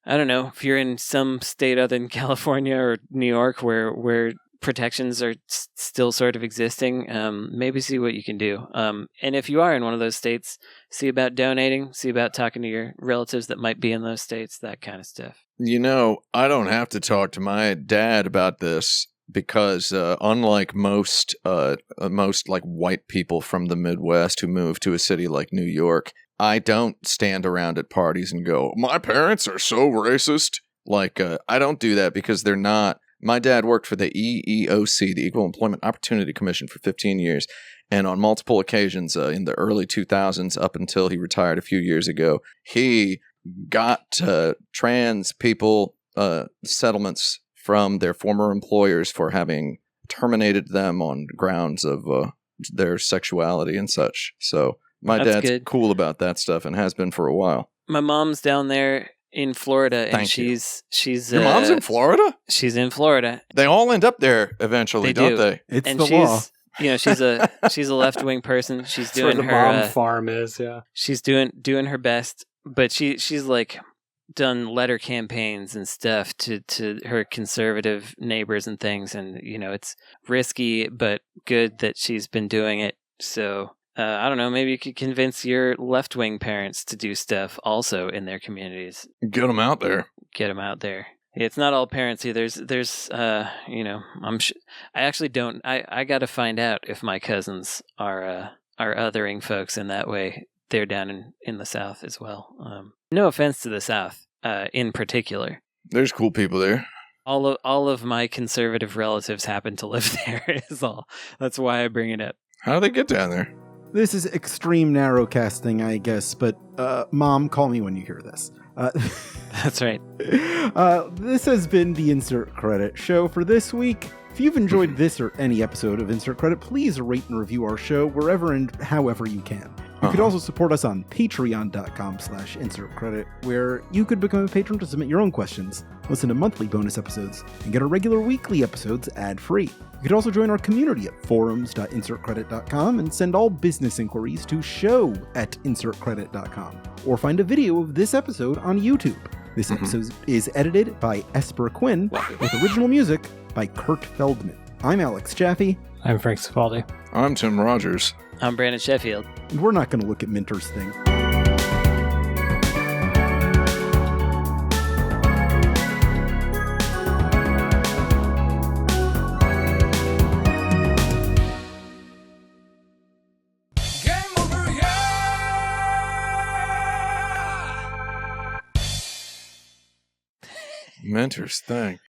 don't know, if you're in some state other than California or New York where protections are still sort of existing, maybe see what you can do. And if you are in one of those states, see about donating, see about talking to your relatives that might be in those states, that kind of stuff. I don't have to talk to my dad about this because unlike most white people from the Midwest who move to a city like New York, I don't stand around at parties and go, my parents are so racist. I don't do that because they're not. My dad worked for the EEOC, the Equal Employment Opportunity Commission, for 15 years. And on multiple occasions in the early 2000s, up until he retired a few years ago, he got trans people settlements from their former employers for having terminated them on grounds of their sexuality and such. So my dad's cool about that stuff and has been for a while. My mom's down there in Florida, and she's your mom's in Florida? She's in Florida. They all end up there eventually, don't they? It's the law. She's a left-wing person. She's That's doing where the her mom farm is, yeah. She's doing her best, but she's done letter campaigns and stuff to her conservative neighbors and things, and it's risky but good that she's been doing it. So I don't know, maybe you could convince your left-wing parents to do stuff also in their communities. Get them out there. It's not all parents here. There's I actually don't. I got to find out if my cousins are othering folks in that way. They're down in the South as well. No offense to the South in particular. There's cool people there. All of my conservative relatives happen to live there. Is all. That's why I bring it up. How do they get down there? This is extreme narrowcasting, I guess, but Mom, call me when you hear this. That's right. This has been the Insert Credit Show for this week. If you've enjoyed this or any episode of Insert Credit, please rate and review our show wherever and however you can. You could also support us on patreon.com/insertcredit, where you could become a patron to submit your own questions, listen to monthly bonus episodes, and get our regular weekly episodes ad-free. You could also join our community at forums.insertcredit.com and send all business inquiries to show@insertcredit.com, or find a video of this episode on YouTube. This episode is edited by Esper Quinn, with original music by Kurt Feldman. I'm Alex Jaffe. I'm Frank Cifaldi. I'm Tim Rogers. I'm Brandon Sheffield. And we're not going to look at Minter's thing. Game over, yeah! Minter's thing.